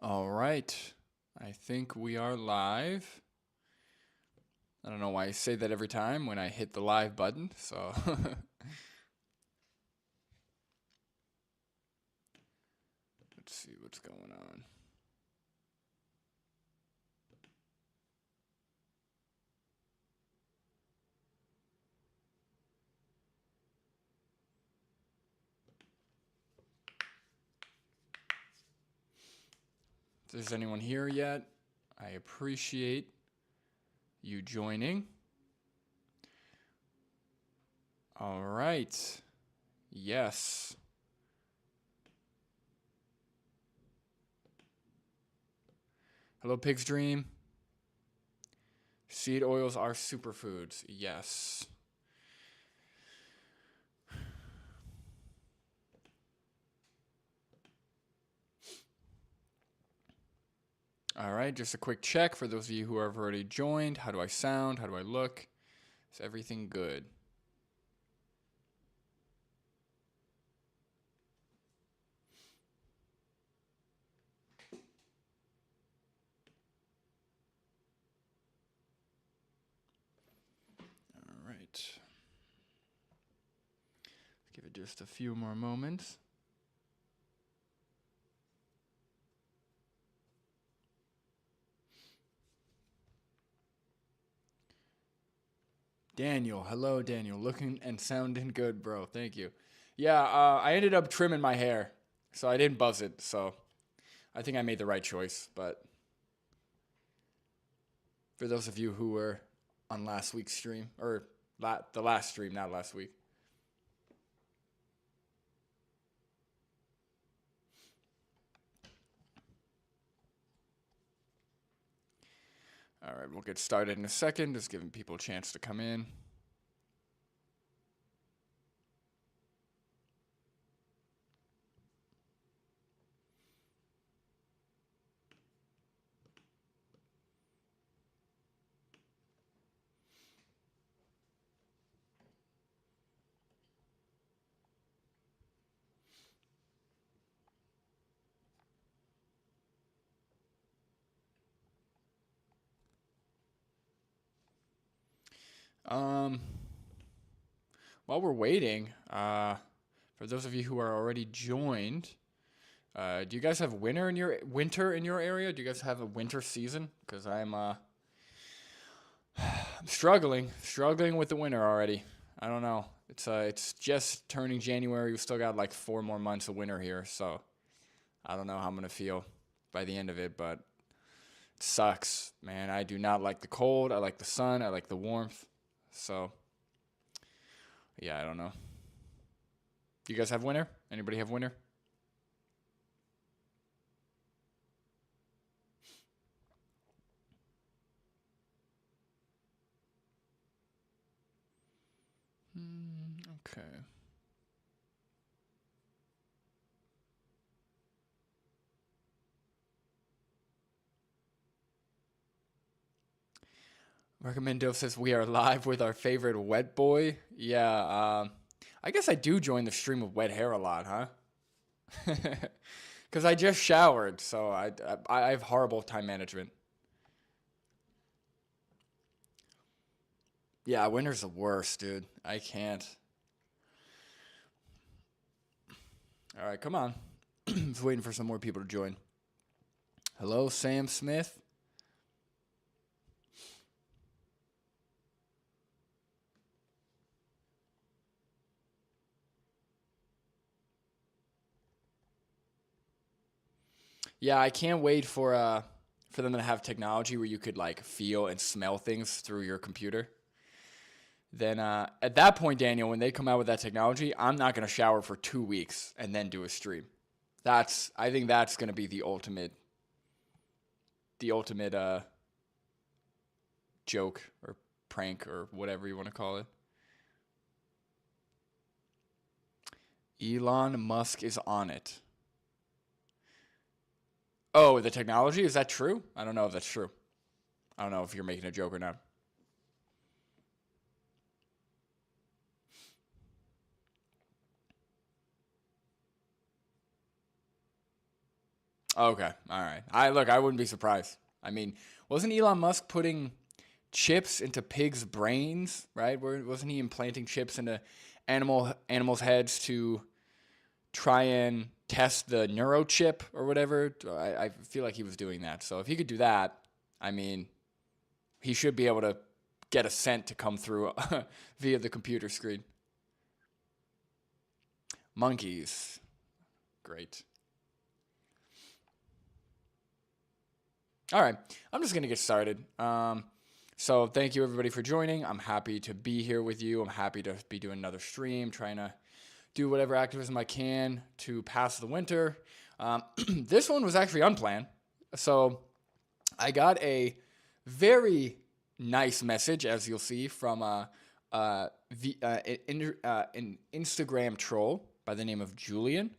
All right. I think we are live. I don't know why I say that every time when I hit the live button, so let's see what's going on. If there's anyone here yet, I appreciate you joining. All right. Yes. Hello, Pig's Dream. Seed oils are superfoods. Yes. All right, just a quick check for those of you who have already joined. How do I sound? How do I look? Is everything good? All right. Give it just a few more moments. Daniel, hello, Daniel. Looking and sounding good, bro. Thank you. Yeah, I ended up trimming my hair, so I didn't buzz it. So I think I made the right choice. But for those of you who were on last week's stream, or the last stream, not last week. All right, we'll get started in a second. Just giving people a chance to come in. Um, while we're waiting, for those of you who are already joined, do you guys have winter in your area? Do you guys have a winter season? Because I'm struggling with the winter already. I don't know. It's just turning January. We've still got like 4 more months of winter here, so I don't know how I'm gonna feel by the end of it, but it sucks, man. I do not like the cold. I like the sun. I like the warmth. So yeah, I don't know. Do you guys have winter? Anybody have winter? Okay. Recommendo says we are live with our favorite wet boy. Yeah, I guess I do join the stream of wet hair a lot, huh? Because I just showered, so I have horrible time management. Yeah, winter's the worst, dude. I can't. All right, come on. Just waiting for some more people to join. Hello, Sam Smith. Yeah, I can't wait for them to have technology where you could like feel and smell things through your computer. Then at that point, Daniel, when they come out with that technology, I'm not gonna shower for 2 weeks and then do a stream. I think that's gonna be the ultimate joke or prank or whatever you want to call it. Elon Musk is on it. Oh, the technology? Is that true? I don't know if that's true. I don't know if you're making a joke or not. Okay, all right. I wouldn't be surprised. I mean, wasn't Elon Musk putting chips into pigs' brains, right? Wasn't he implanting chips into animals' heads to try and test the neurochip or whatever? I feel like he was doing that. So if he could do that, I mean, he should be able to get a scent to come through via the computer screen. Monkeys. Great. All right, I'm just going to get started. So thank you, everybody, for joining. I'm happy to be here with you. I'm happy to be doing another stream, trying to do whatever activism I can to pass the winter. This one was actually unplanned. So I got a very nice message, as you'll see, from an Instagram troll by the name of Julian.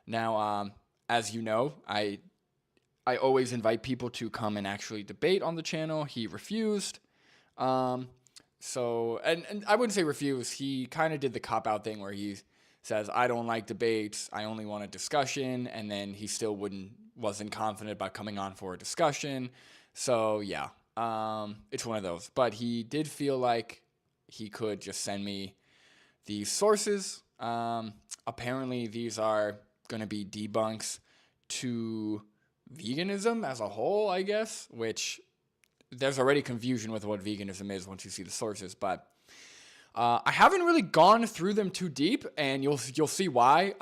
Now, as you know, I always invite people to come and actually debate on the channel. He refused. So I wouldn't say refuse. He kind of did the cop-out thing where he says, I don't like debates. I only want a discussion. And then he still wasn't confident about coming on for a discussion. So yeah, it's one of those. But he did feel like he could just send me these sources. Apparently these are going to be debunks to veganism as a whole, I guess, which there's already confusion with what veganism is once you see the sources, but I haven't really gone through them too deep, and you'll see why.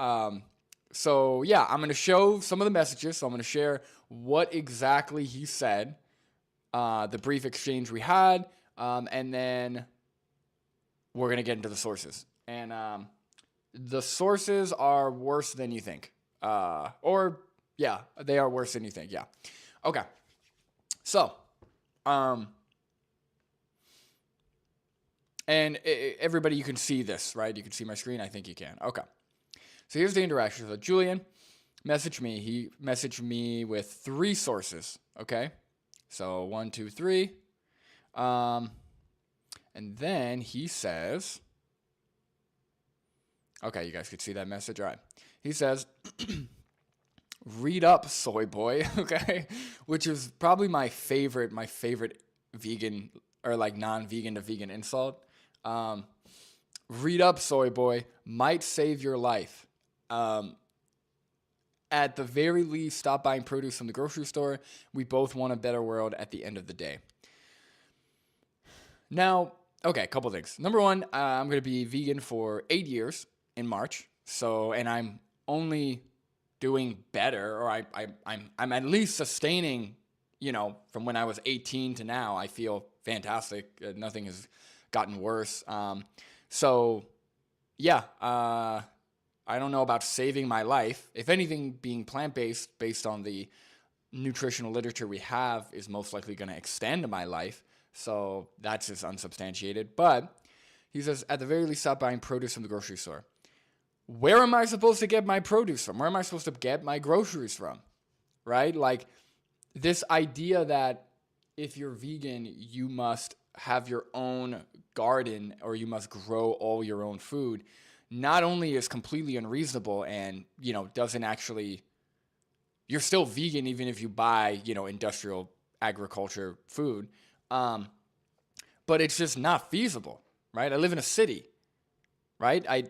So yeah, I'm going to show some of the messages. So I'm going to share what exactly he said, the brief exchange we had, and then we're going to get into the sources. And the sources are worse than you think, yeah, they are worse than you think. Yeah. Okay. So, and everybody, you can see this, right? You can see my screen. I think you can. Okay. So here's the interaction. So Julian messaged me. He messaged me with 3 sources. Okay. So 1, 2, 3. And then he says, okay, you guys could see that message. All right. He says, read up, soy boy, okay? Which is probably my favorite vegan or like non-vegan to vegan insult. Read up, soy boy, might save your life. At the very least, stop buying produce from the grocery store. We both want a better world at the end of the day. Now, okay, a couple things. Number one, I'm going to be vegan for 8 years in March. So, and I'm only doing better, or I'm at least sustaining, from when I was 18 to now. I feel fantastic. Nothing has gotten worse. So yeah, I don't know about saving my life. If anything, being plant-based based on the nutritional literature we have is most likely going to extend my life. So that's just unsubstantiated. But he says, at the very least, stop buying produce from the grocery store. Where am I supposed to get my produce from? Where am I supposed to get my groceries from? Right? Like this idea that if you're vegan, you must have your own garden or you must grow all your own food, not only is completely unreasonable and, doesn't actually, you're still vegan even if you buy, industrial agriculture food. But it's just not feasible, right? I live in a city. Right? I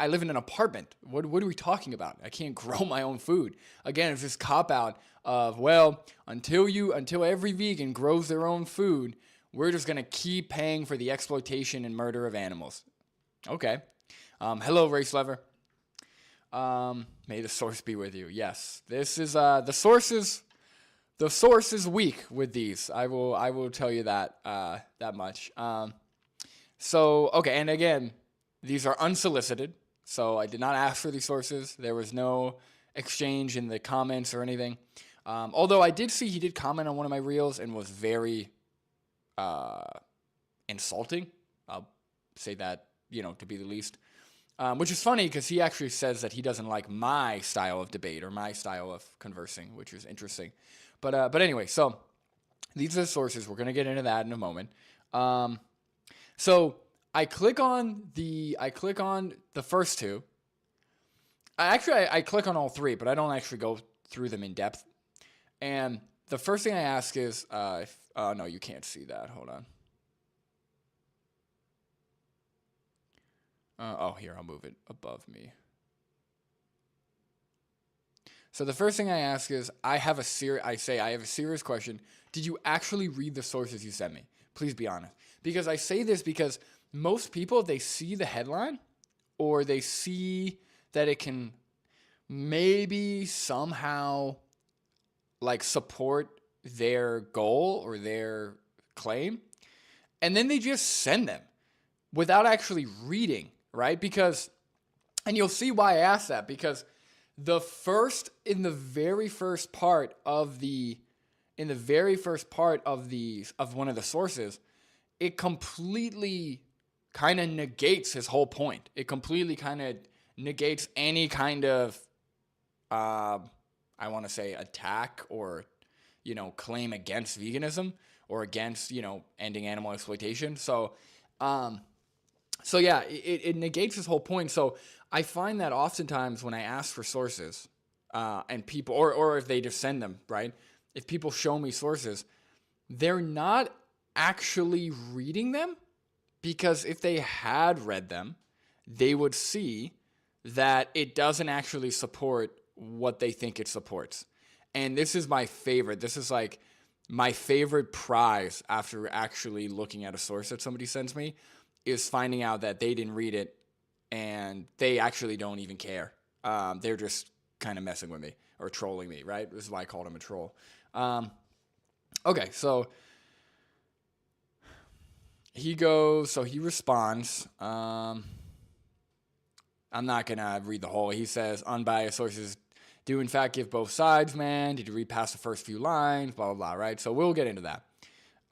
live in an apartment. What are we talking about? I can't grow my own food. Again, it's this cop out of, well, until every vegan grows their own food, we're just going to keep paying for the exploitation and murder of animals. Okay. Hello, Race Lover. May the source be with you. Yes. This is the source is weak with these. I will tell you that much. So, okay, and again, these are unsolicited, so I did not ask for these sources. There was no exchange in the comments or anything. Although I did see he did comment on one of my reels and was very insulting. I'll say that, to be the least. Which is funny because he actually says that he doesn't like my style of debate or my style of conversing, which is interesting. But anyway, so these are the sources. We're going to get into that in a moment. So I click on the first 2. I click on all 3, but I don't actually go through them in depth. And the first thing I ask is, no, you can't see that. Hold on. Here, I'll move it above me. So the first thing I ask is, I have a serious question. Did you actually read the sources you sent me? Please be honest. Because I say this because most people, they see the headline or they see that it can maybe somehow like support their goal or their claim, and then they just send them without actually reading, right? Because, and you'll see why I asked that, because in the very first part of one of the sources, it completely kind of negates his whole point. It completely kind of negates any kind of, I want to say, attack or, claim against veganism or against, ending animal exploitation. So yeah, it negates his whole point. So I find that oftentimes when I ask for sources, and people, or if they just send them, right? If people show me sources, they're not actually reading them, because if they had read them, they would see that it doesn't actually support what they think it supports. And this is my favorite. This is like my favorite prize after actually looking at a source that somebody sends me, is finding out that they didn't read it and they actually don't even care. They're just kind of messing with me or trolling me, right? This is why I called him a troll. Okay, so he responds. I'm not going to read the whole. He says, unbiased sources do in fact give both sides, man. Did you read past the first few lines? Blah, blah, blah, right? So we'll get into that.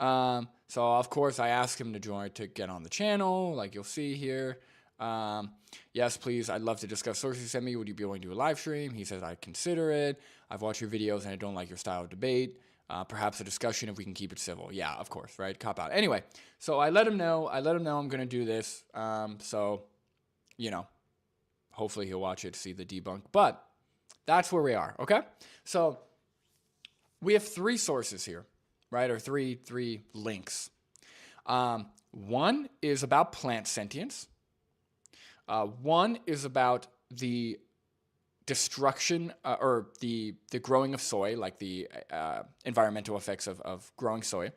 So of course I asked him to get on the channel, like you'll see here. Yes, please. I'd love to discuss sources you sent me. Would you be willing to do a live stream? He says, I'd consider it. I've watched your videos and I don't like your style of debate. Perhaps a discussion if we can keep it civil. Yeah, of course, right? Cop out. Anyway, so I let him know I'm going to do this. So, hopefully he'll watch it, see the debunk. But that's where we are, okay? So we have three sources here, right? Or three links. One is about plant sentience. One is about the destruction or the growing of soy, like the environmental effects of growing soy.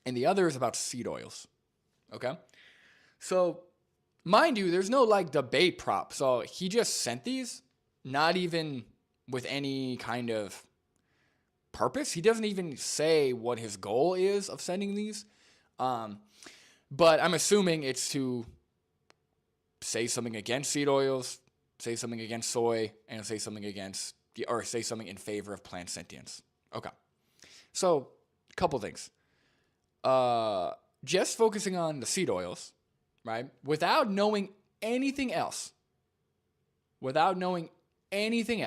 And the other is about seed oils. Okay? So, mind you, there's no like debate prop. So he just sent these, not even with any kind of purpose. He doesn't even say what his goal is of sending these. But I'm assuming it's to say something against seed oils, say something against soy, and say something in favor of plant sentience. Okay. So, a couple things. Just focusing on the seed oils, right? Without knowing anything else, without knowing anything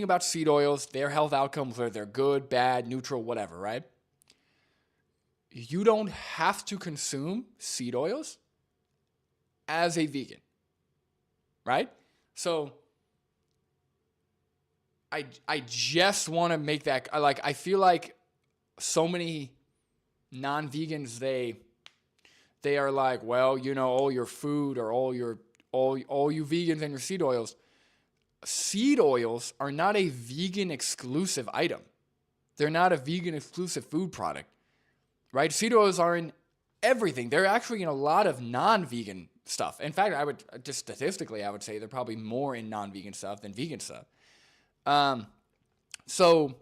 about seed oils, their health outcomes, whether they're good, bad, neutral, whatever, right? You don't have to consume seed oils as a vegan, right? So I just want to make that, I feel like so many non-vegans, they are like, well, all your food or all you vegans and your seed oils are not a vegan exclusive item. They're not a vegan exclusive food product, right? Seed oils are in everything. They're actually in a lot of non-vegan stuff. In fact, I would say they're probably more in non-vegan stuff than vegan stuff. So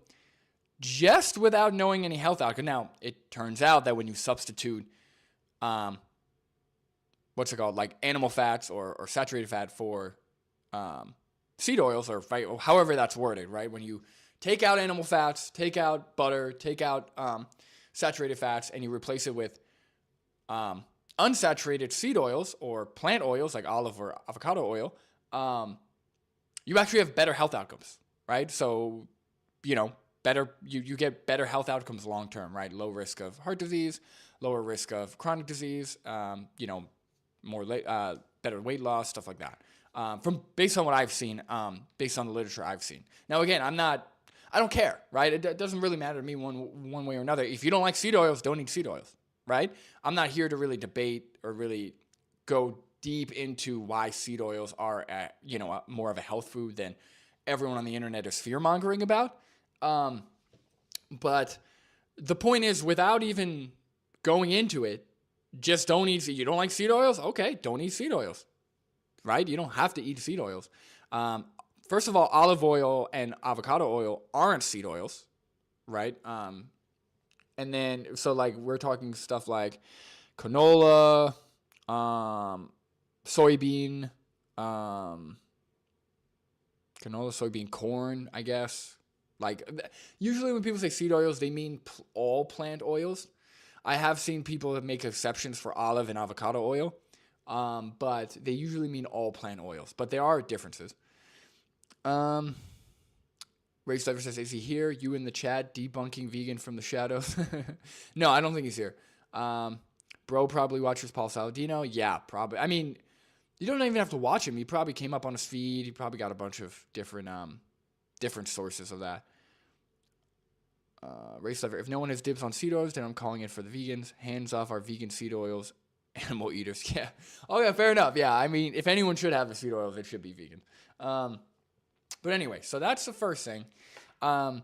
just without knowing any health outcome, now it turns out that when you substitute, like animal fats or saturated fat for, seed oils or however that's worded, right? When you take out animal fats, take out butter, take out, saturated fats, and you replace it with, unsaturated seed oils or plant oils like olive or avocado oil, you actually have better health outcomes, right? So, you get better health outcomes long term, right? Low risk of heart disease, lower risk of chronic disease, better weight loss, stuff like that. Based on what I've seen, based on the literature I've seen. Now, again, I don't care, right? It doesn't really matter to me one way or another. If you don't like seed oils, don't eat seed oils, right? I'm not here to really debate or really go deep into why seed oils are, more of a health food than everyone on the internet is fear-mongering about. But the point is, without even going into it, just don't eat. You don't like seed oils? Okay, don't eat seed oils, right? You don't have to eat seed oils. First of all, olive oil and avocado oil aren't seed oils, right? And then, so like we're talking stuff like canola, soybean, corn, I guess. Like, usually when people say seed oils, they mean all plant oils. I have seen people make exceptions for olive and avocado oil, but they usually mean all plant oils. But there are differences. Ray Sliver says, is he here? You in the chat debunking vegan from the shadows? No, I don't think he's here. Bro probably watches Paul Saladino. Yeah, probably. I mean, you don't even have to watch him. He probably came up on his feed. He probably got a bunch of different sources of that. Ray Sliver, if no one has dibs on seed oils, then I'm calling it for the vegans. Hands off our vegan seed oils, animal eaters. Yeah. Oh, yeah, fair enough. Yeah, I mean, if anyone should have the seed oils, it should be vegan. But anyway, so that's the first thing. And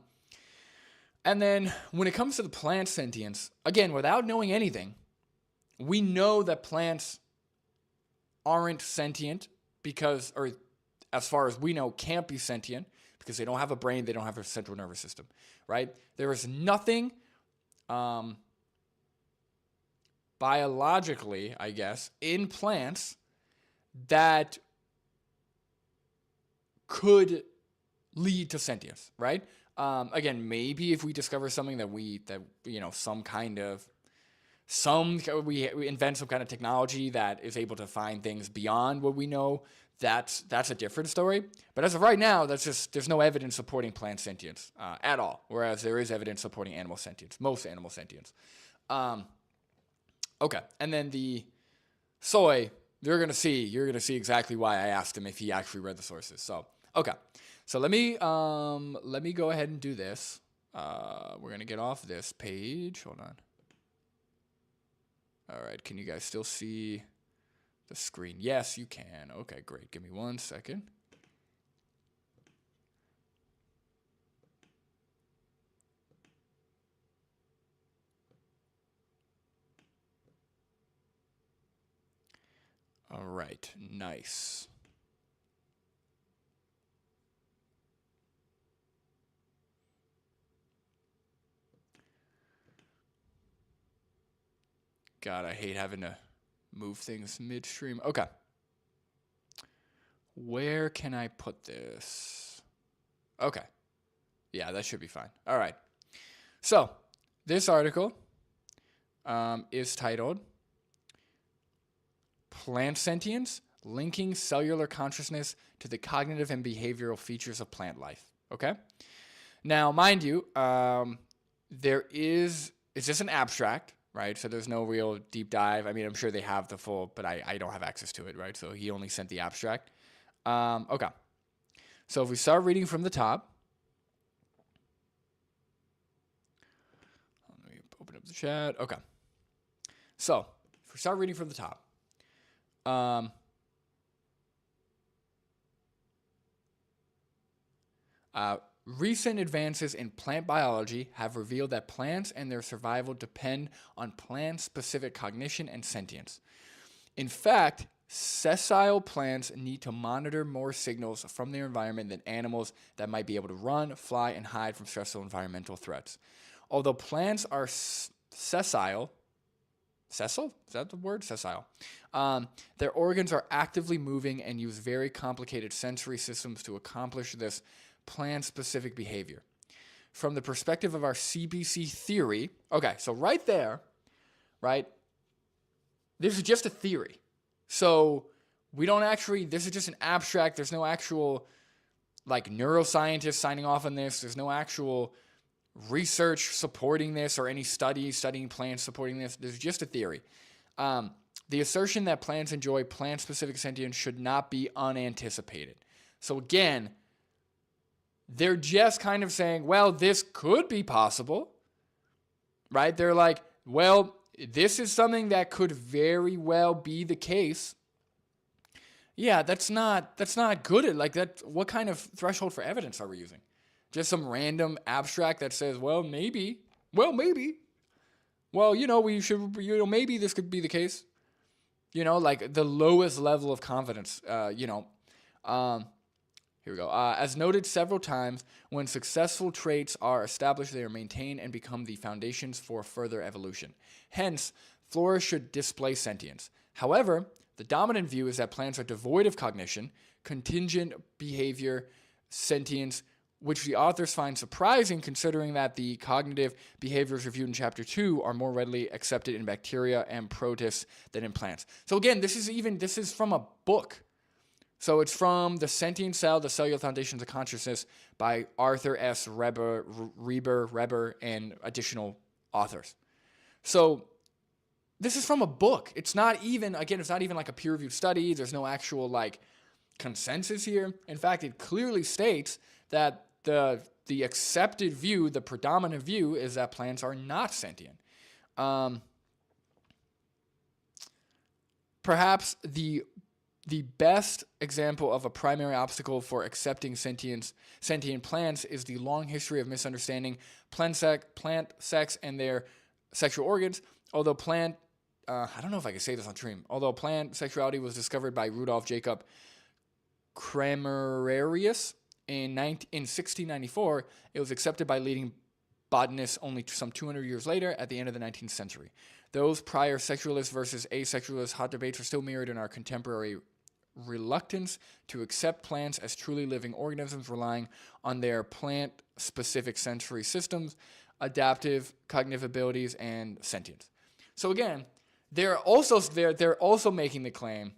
then when it comes to the plant sentience, again, without knowing anything, we know that plants aren't sentient because, or as far as we know, can't be sentient because they don't have a brain, they don't have a central nervous system, right? There is nothing biologically, I guess, in plants that could lead to sentience, right? Again, maybe if we discover something that we invent some kind of technology that is able to find things beyond what we know, that's a different story. But as of right now, there's no evidence supporting plant sentience at all, whereas there is evidence supporting animal sentience, most animal sentience. Okay, and then the soy, you're gonna see exactly why I asked him if he actually read the sources. So okay, so let me go ahead and do this. We're gonna get off this page. Hold on. All right, can you guys still see the screen? Yes, you can. Okay, great. Give me 1 second. All right, nice. God, I hate having to move things midstream. Okay. Where can I put this? Okay. Yeah, that should be fine. All right. So, this article is titled Plant Sentience, Linking Cellular Consciousness to the Cognitive and Behavioral Features of Plant Life. Okay? Now, mind you, it's just an abstract, right? So there's no real deep dive. I mean, I'm sure they have the full, but I don't have access to it, right? So he only sent the abstract. Okay. So if we start reading from the top, let me open up the chat. Okay. So if we start reading from the top, recent advances in plant biology have revealed that plants and their survival depend on plant-specific cognition and sentience. In fact, sessile plants need to monitor more signals from their environment than animals that might be able to run, fly, and hide from stressful environmental threats. Although plants are sessile, sessile? Is that the word? Sessile. Their organs are actively moving and use very complicated sensory systems to accomplish this plant-specific behavior. From the perspective of our CBC theory, okay, so right there, right, this is just a theory. So we don't actually, this is just an abstract. There's no actual, like, neuroscientists signing off on this. There's no actual research supporting this or any studies studying plants supporting this. There's just a theory. The assertion that plants enjoy plant-specific sentience should not be unanticipated. So again, they're just kind of saying, well, this could be possible, right? They're like, well, this is something that could very well be the case. Yeah, that's not good. Like that, what kind of threshold for evidence are we using? Just some random abstract that says, well, maybe. Well, we should, maybe this could be the case. Like the lowest level of confidence, here we go. As noted several times, when successful traits are established, they are maintained and become the foundations for further evolution. Hence, flora should display sentience. However, the dominant view is that plants are devoid of cognition, contingent behavior, sentience, which the authors find surprising considering that the cognitive behaviors reviewed in Chapter 2 are more readily accepted in bacteria and protists than in plants. So again, this is from a book. So it's from The Sentient Cell, The Cellular Foundations of Consciousness by Arthur S. Reber, and additional authors. So this is from a book. It's not even like a peer-reviewed study. There's no actual like consensus here. In fact, it clearly states that the accepted view, the predominant view, is that plants are not sentient. Perhaps the best example of a primary obstacle for accepting sentient plants is the long history of misunderstanding plant sex and their sexual organs. Although plant sexuality was discovered by Rudolf Jacob Kramerarius in 1694, it was accepted by leading botanists only some 200 years later at the end of the 19th century. Those prior sexualist versus asexualist hot debates are still mirrored in our contemporary reluctance to accept plants as truly living organisms relying on their plant-specific sensory systems, adaptive cognitive abilities, and sentience. So again, they're also making the claim,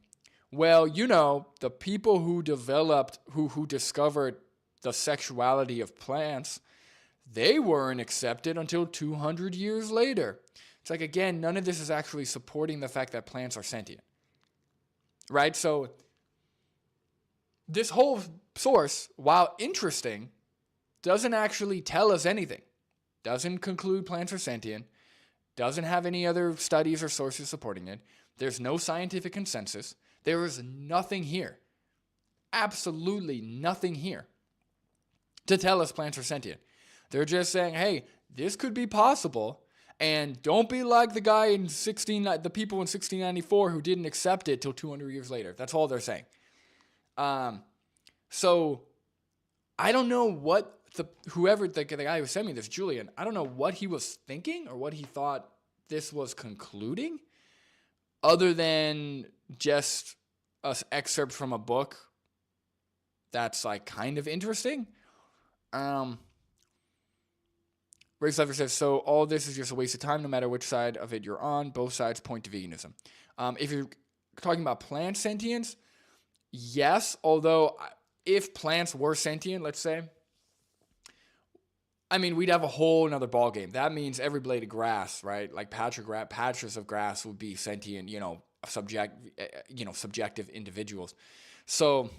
well, the people who discovered the sexuality of plants, they weren't accepted until 200 years later. It's like, again, none of this is actually supporting the fact that plants are sentient, right? So this whole source, while interesting, doesn't actually tell us anything. Doesn't conclude plants are sentient. Doesn't have any other studies or sources supporting it. There's no scientific consensus. There is nothing here, absolutely nothing here, to tell us plants are sentient. They're just saying, hey, this could be possible, and don't be like the guy the people in 1694 who didn't accept it till 200 years later. That's all they're saying. So I don't know what the guy who sent me this, Julian, I don't know what he was thinking or what he thought this was concluding, other than just an excerpt from a book that's like kind of interesting. Ray Slifer says, so all this is just a waste of time no matter which side of it you're on. Both sides point to veganism. If you're talking about plant sentience, yes, although if plants were sentient, let's say, we'd have a whole nother ballgame. That means every blade of grass, right? Like patches of grass would be sentient, subjective individuals. So,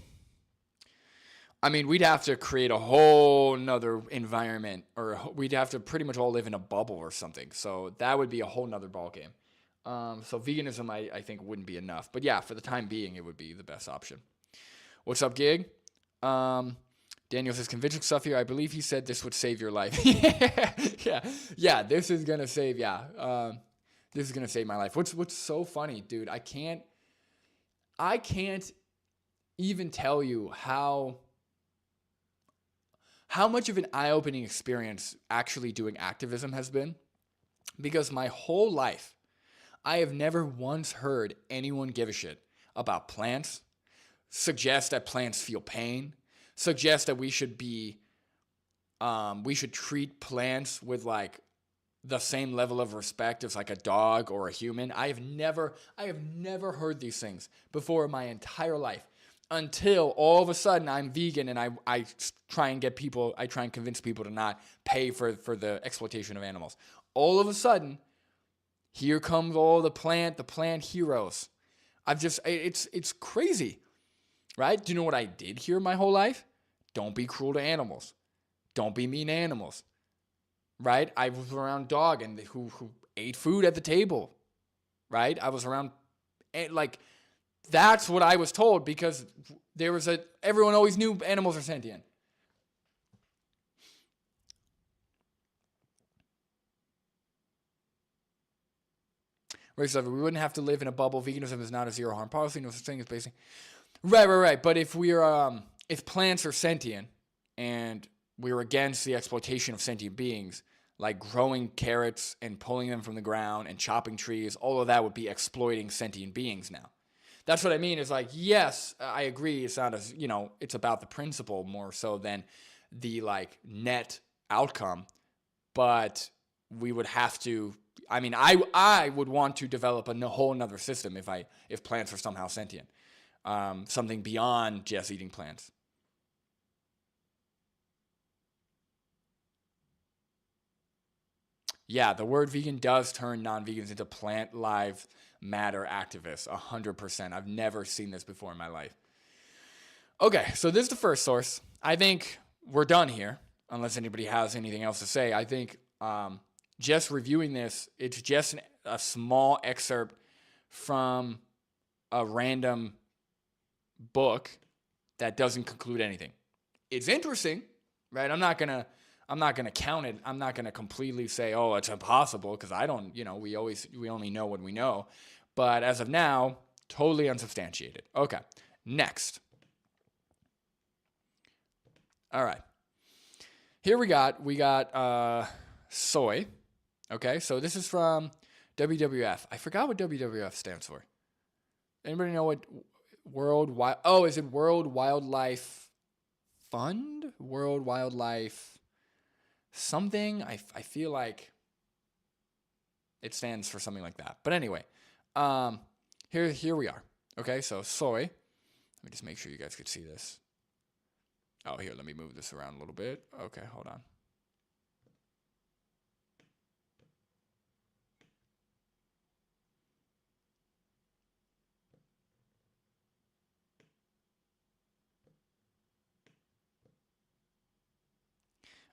we'd have to create a whole nother environment, or we'd have to pretty much all live in a bubble or something. So that would be a whole nother ballgame. So veganism, I think, wouldn't be enough. But yeah, for the time being, it would be the best option. What's up, Gig? Daniel says, convincing stuff here. I believe he said this would save your life. Yeah. This is gonna save. This is gonna save my life. What's so funny, dude? I can't even tell you how much of an eye-opening experience actually doing activism has been, because my whole life, I have never once heard anyone give a shit about plants, suggest that plants feel pain, suggest that we should treat plants with like the same level of respect as like a dog or a human. I have never heard these things before in my entire life, until all of a sudden I'm vegan and I try and convince people to not pay for the exploitation of animals. All of a sudden, Here comes all the plant heroes. It's crazy, right? Do you know what I did here my whole life? Don't be cruel to animals. Don't be mean to animals, right? I was around dog and who ate food at the table, right? I was around, like, that's what I was told because everyone always knew animals are sentient. We wouldn't have to live in a bubble. Veganism is not a zero harm policy. No such thing as basically. Right. But if if plants are sentient and we're against the exploitation of sentient beings, like growing carrots and pulling them from the ground and chopping trees, all of that would be exploiting sentient beings now. That's what I mean. Is like, yes, I agree. It's not as, it's about the principle more so than the like net outcome. But we would have to. I mean, I would want to develop a whole nother system if plants are somehow sentient, something beyond just eating plants. Yeah, the word vegan does turn non-vegans into plant lives matter activists, 100%. I've never seen this before in my life. Okay, so this is the first source. I think we're done here, unless anybody has anything else to say. I think just reviewing this, it's just a small excerpt from a random book that doesn't conclude anything. It's interesting, right? I'm not gonna count it. I'm not gonna completely say, oh, it's impossible, because I don't. We only know what we know. But as of now, totally unsubstantiated. Okay, next. All right. Here we got soy. Okay, so this is from WWF. I forgot what WWF stands for. Anybody know what is it World Wildlife Fund? World Wildlife something? I feel like it stands for something like that. But anyway, here we are. Okay, so soy. Let me just make sure you guys could see this. Oh, here, let me move this around a little bit. Okay, hold on.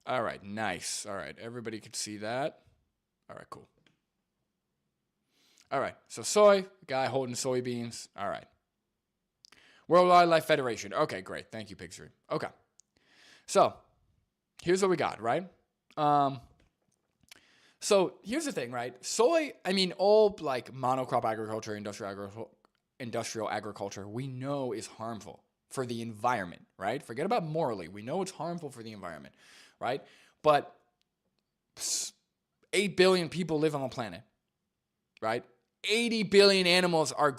All right, nice. All right, everybody could see that. All right, cool. All right, so soy, guy holding soybeans. All right. World Wildlife Federation. Okay, great. Thank you, Pigstream. Okay. So, here's what we got, right? So, here's the thing, right? Soy, all like monocrop agriculture, industrial agriculture, we know is harmful for the environment, right? Forget about morally. We know it's harmful for the environment, right? But 8 billion people live on the planet, right? 80 billion animals are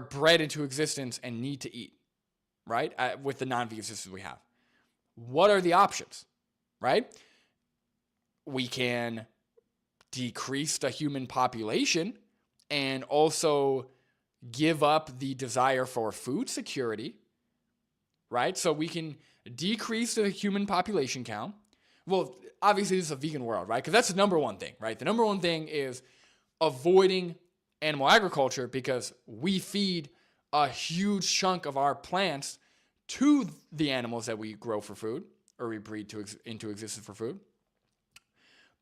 bred into existence and need to eat, right? With the non-vegan systems we have. What are the options, right? We can decrease the human population and also give up the desire for food security, right? So we can decrease the human population count. Well, obviously this is a vegan world, right? Because that's the number one thing, right? The number one thing is avoiding animal agriculture, because we feed a huge chunk of our plants to the animals that we grow for food, or we breed into existence for food.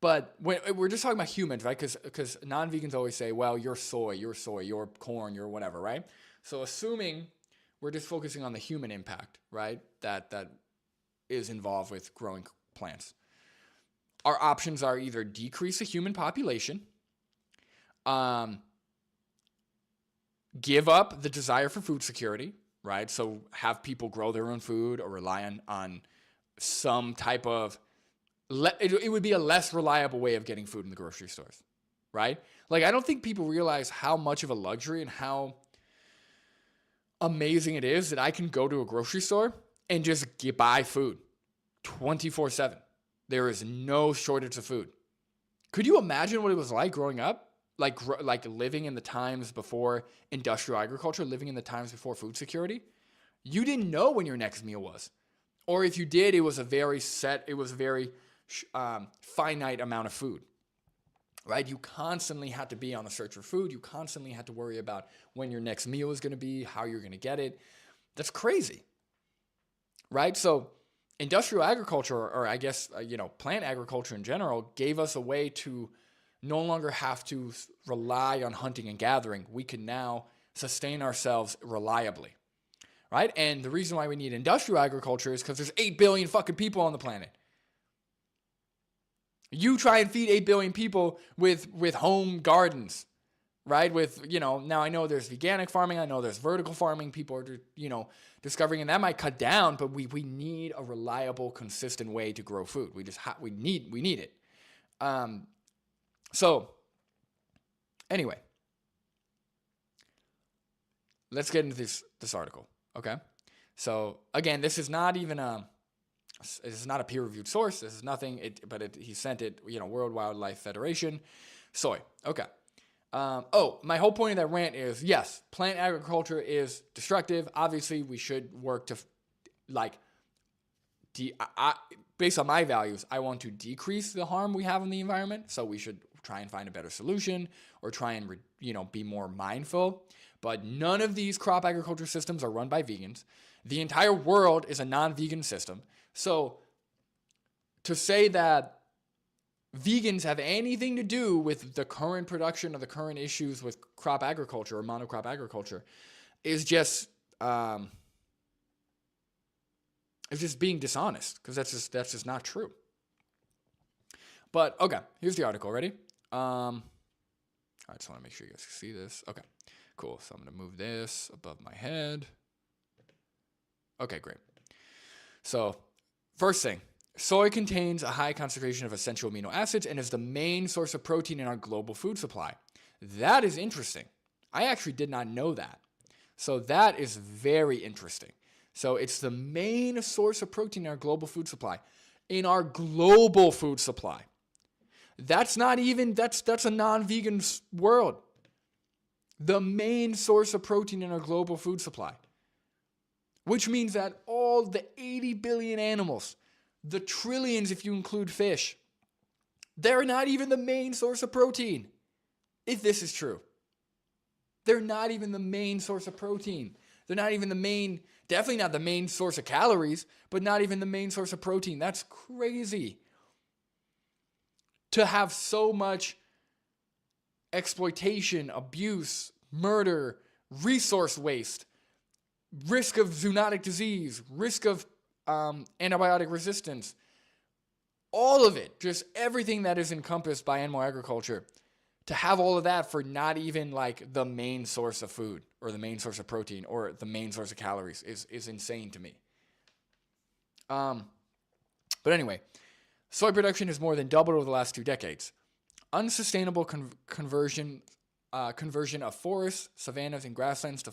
But we're just talking about humans, right? Because non-vegans always say, well, you're soy, you're corn, you're whatever, right? So assuming we're just focusing on the human impact, right? That is involved with growing plants. Our options are either decrease the human population, give up the desire for food security, right? So have people grow their own food or rely on some type of, it would be a less reliable way of getting food in the grocery stores, right? Like, I don't think people realize how much of a luxury and how amazing it is that I can go to a grocery store and just buy food 24/7. There is no shortage of food. Could you imagine what it was like growing up? Like living in the times before industrial agriculture, living in the times before food security? You didn't know when your next meal was. Or if you did, it was a very finite amount of food. right? You constantly had to be on the search for food. You constantly had to worry about when your next meal is going to be, how you're going to get it. That's crazy, right? So industrial agriculture, or I guess, plant agriculture in general, gave us a way to no longer have to rely on hunting and gathering. We can now sustain ourselves reliably, right? And the reason why we need industrial agriculture is because there's 8 billion fucking people on the planet. You try and feed 8 billion people with home gardens, right? Now I know there's organic farming. I know there's vertical farming. People are, discovering, and that might cut down, but we need a reliable, consistent way to grow food. We need it. So anyway, let's get into this article. Okay. So again, this is not a peer-reviewed source. This is nothing, he sent it, World Wildlife Federation. Soy. Okay. My whole point of that rant is, yes, plant agriculture is destructive. Obviously, we should work to, based on my values, I want to decrease the harm we have in the environment. So we should try and find a better solution, or try and, be more mindful. But none of these crop agriculture systems are run by vegans. The entire world is a non-vegan system. So to say that vegans have anything to do with the current production or the current issues with crop agriculture or monocrop agriculture is just being dishonest, because that's just not true. But okay, here's the article. Ready? I just want to make sure you guys can see this. Okay, cool. So I'm going to move this above my head. Okay, great. So first thing, soy contains a high concentration of essential amino acids and is the main source of protein in our global food supply. That is interesting. I actually did not know that. So that is very interesting. So it's the main source of protein in our global food supply. In our global food supply. That's a non-vegan world. The main source of protein in our global food supply. Which means that all the 80 billion animals, the trillions if you include fish, they're not even the main source of protein. If this is true. They're not even the main source of protein. They're not even definitely not the main source of calories, but not even the main source of protein. That's crazy. To have so much exploitation, abuse, murder, resource waste, risk of zoonotic disease, risk of antibiotic resistance, all of it, just everything that is encompassed by animal agriculture, to have all of that for not even the main source of food or the main source of protein or the main source of calories is insane to me. But anyway, soy production has more than doubled over the last 2 decades. Unsustainable conversion of forests, savannas, and grasslands to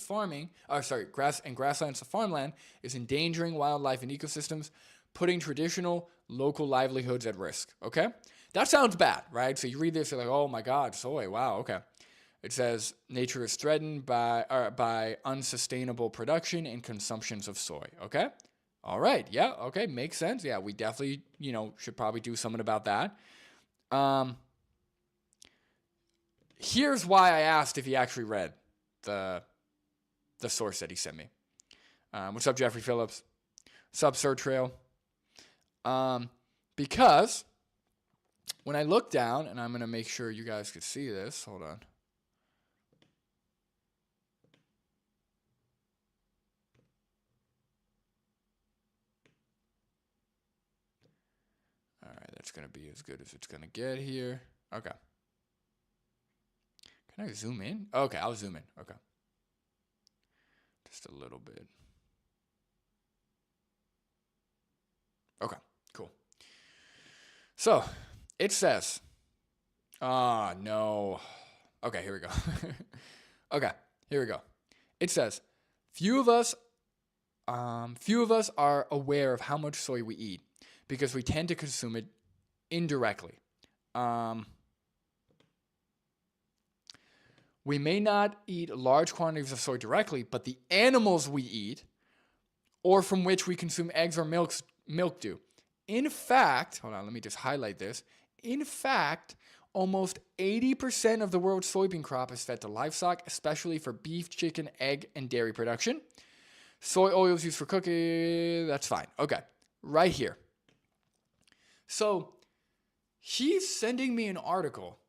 grasslands to farmland is endangering wildlife and ecosystems, putting traditional local livelihoods at risk. Okay? That sounds bad, right? So you read this, you're like, oh my God, soy, wow, okay. It says nature is threatened by unsustainable production and consumptions of soy. Okay? All right. Yeah. Okay. Makes sense. Yeah. We definitely, should probably do something about that. Here's why I asked if he actually read the source that he sent me. What's up, Jeffrey Phillips? What's up, Sir Trail? Because when I look down, and I'm going to make sure you guys could see this. Hold on. All right, that's going to be as good as it's going to get here. Okay. Can I zoom in? Okay, I'll zoom in. Okay. Just a little bit. Okay, cool. So, it says, no. Okay, here we go. Okay, here we go. It says, few of us are aware of how much soy we eat because we tend to consume it indirectly. We may not eat large quantities of soy directly, but the animals we eat, or from which we consume eggs or milk do. In fact, hold on, let me just highlight this. In fact, almost 80% of the world's soybean crop is fed to livestock, especially for beef, chicken, egg, and dairy production. Soy oil is used for cooking. That's fine. Okay, right here. So he's sending me an article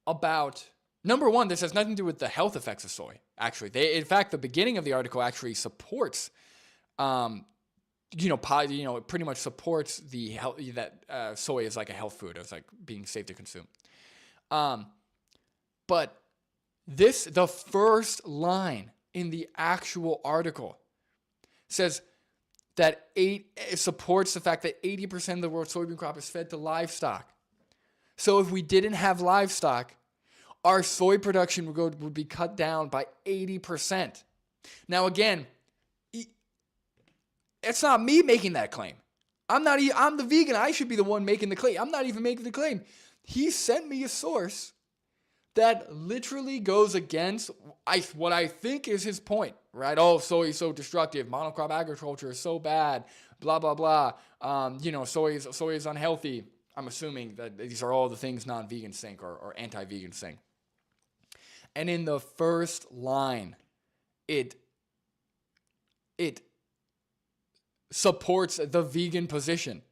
about, number one, this has nothing to do with the health effects of soy. Actually, in fact, the beginning of the article actually supports, it pretty much supports the health that soy is like a health food. It's like being safe to consume. But the first line in the actual article says that it supports the fact that 80% of the world's soybean crop is fed to livestock. So if we didn't have livestock, our soy production would be cut down by 80%. Now again, it's not me making that claim. I'm the vegan. I should be the one making the claim. I'm not even making the claim. He sent me a source that literally goes against what I think is his point, right? Oh, soy is so destructive. Monocrop agriculture is so bad. Blah, blah, blah. Soy is unhealthy. I'm assuming that these are all the things non-vegans think or anti-vegans think. And in the first line, it supports the vegan position,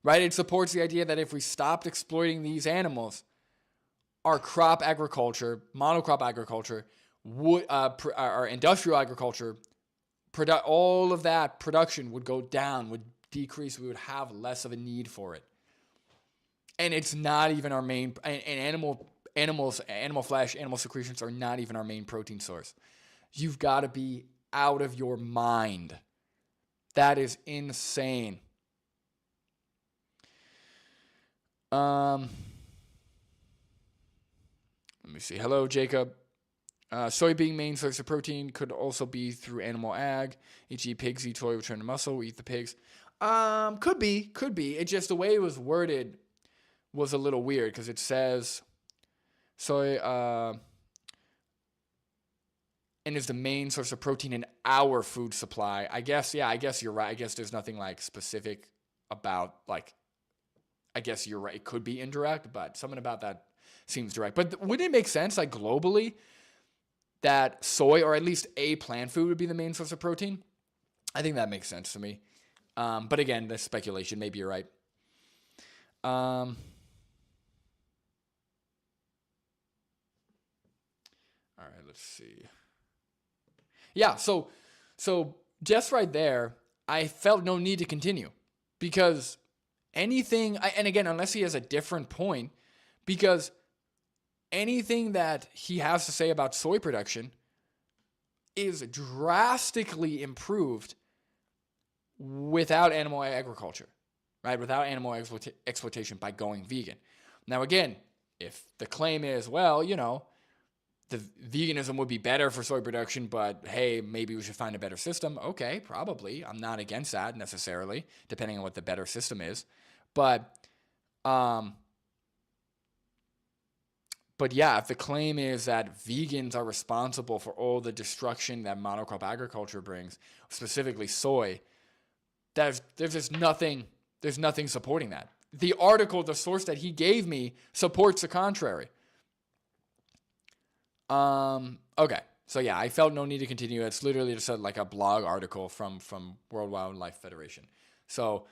right? It supports the idea that if we stopped exploiting these animals, our crop agriculture, monocrop agriculture, our industrial agriculture, all of that production would go down, would decrease. We would have less of a need for it. And it's not even our main, animal flesh, animal secretions are not even our main protein source. You've got to be out of your mind. That is insane. Let me see. Hello, Jacob. Soy being main source of protein could also be through animal ag. E.g. pigs eat soy, return to muscle. We eat the pigs. Could be. It's just the way it was worded was a little weird because it says soy and is the main source of protein in our food supply. I guess you're right. I guess there's nothing like specific about like, I guess you're right. It could be indirect, but something about that seems direct. But wouldn't it make sense like globally that soy or at least a plant food would be the main source of protein? I think that makes sense to me. But again, that's speculation. Maybe you're right. All right, let's see. Yeah, so just right there, I felt no need to continue because anything, and again, unless he has a different point, because anything that he has to say about soy production is drastically improved without animal agriculture, right? Without animal exploitation by going vegan. Now, again, if the claim is, well, the veganism would be better for soy production, but hey, maybe we should find a better system. Okay, probably. I'm not against that necessarily, depending on what the better system is. But yeah, if the claim is that vegans are responsible for all the destruction that monocrop agriculture brings, specifically soy, there's just nothing supporting that. The article, the source that he gave me, supports the contrary. Okay. So yeah, I felt no need to continue. It's literally just like a blog article from World Wildlife Federation. So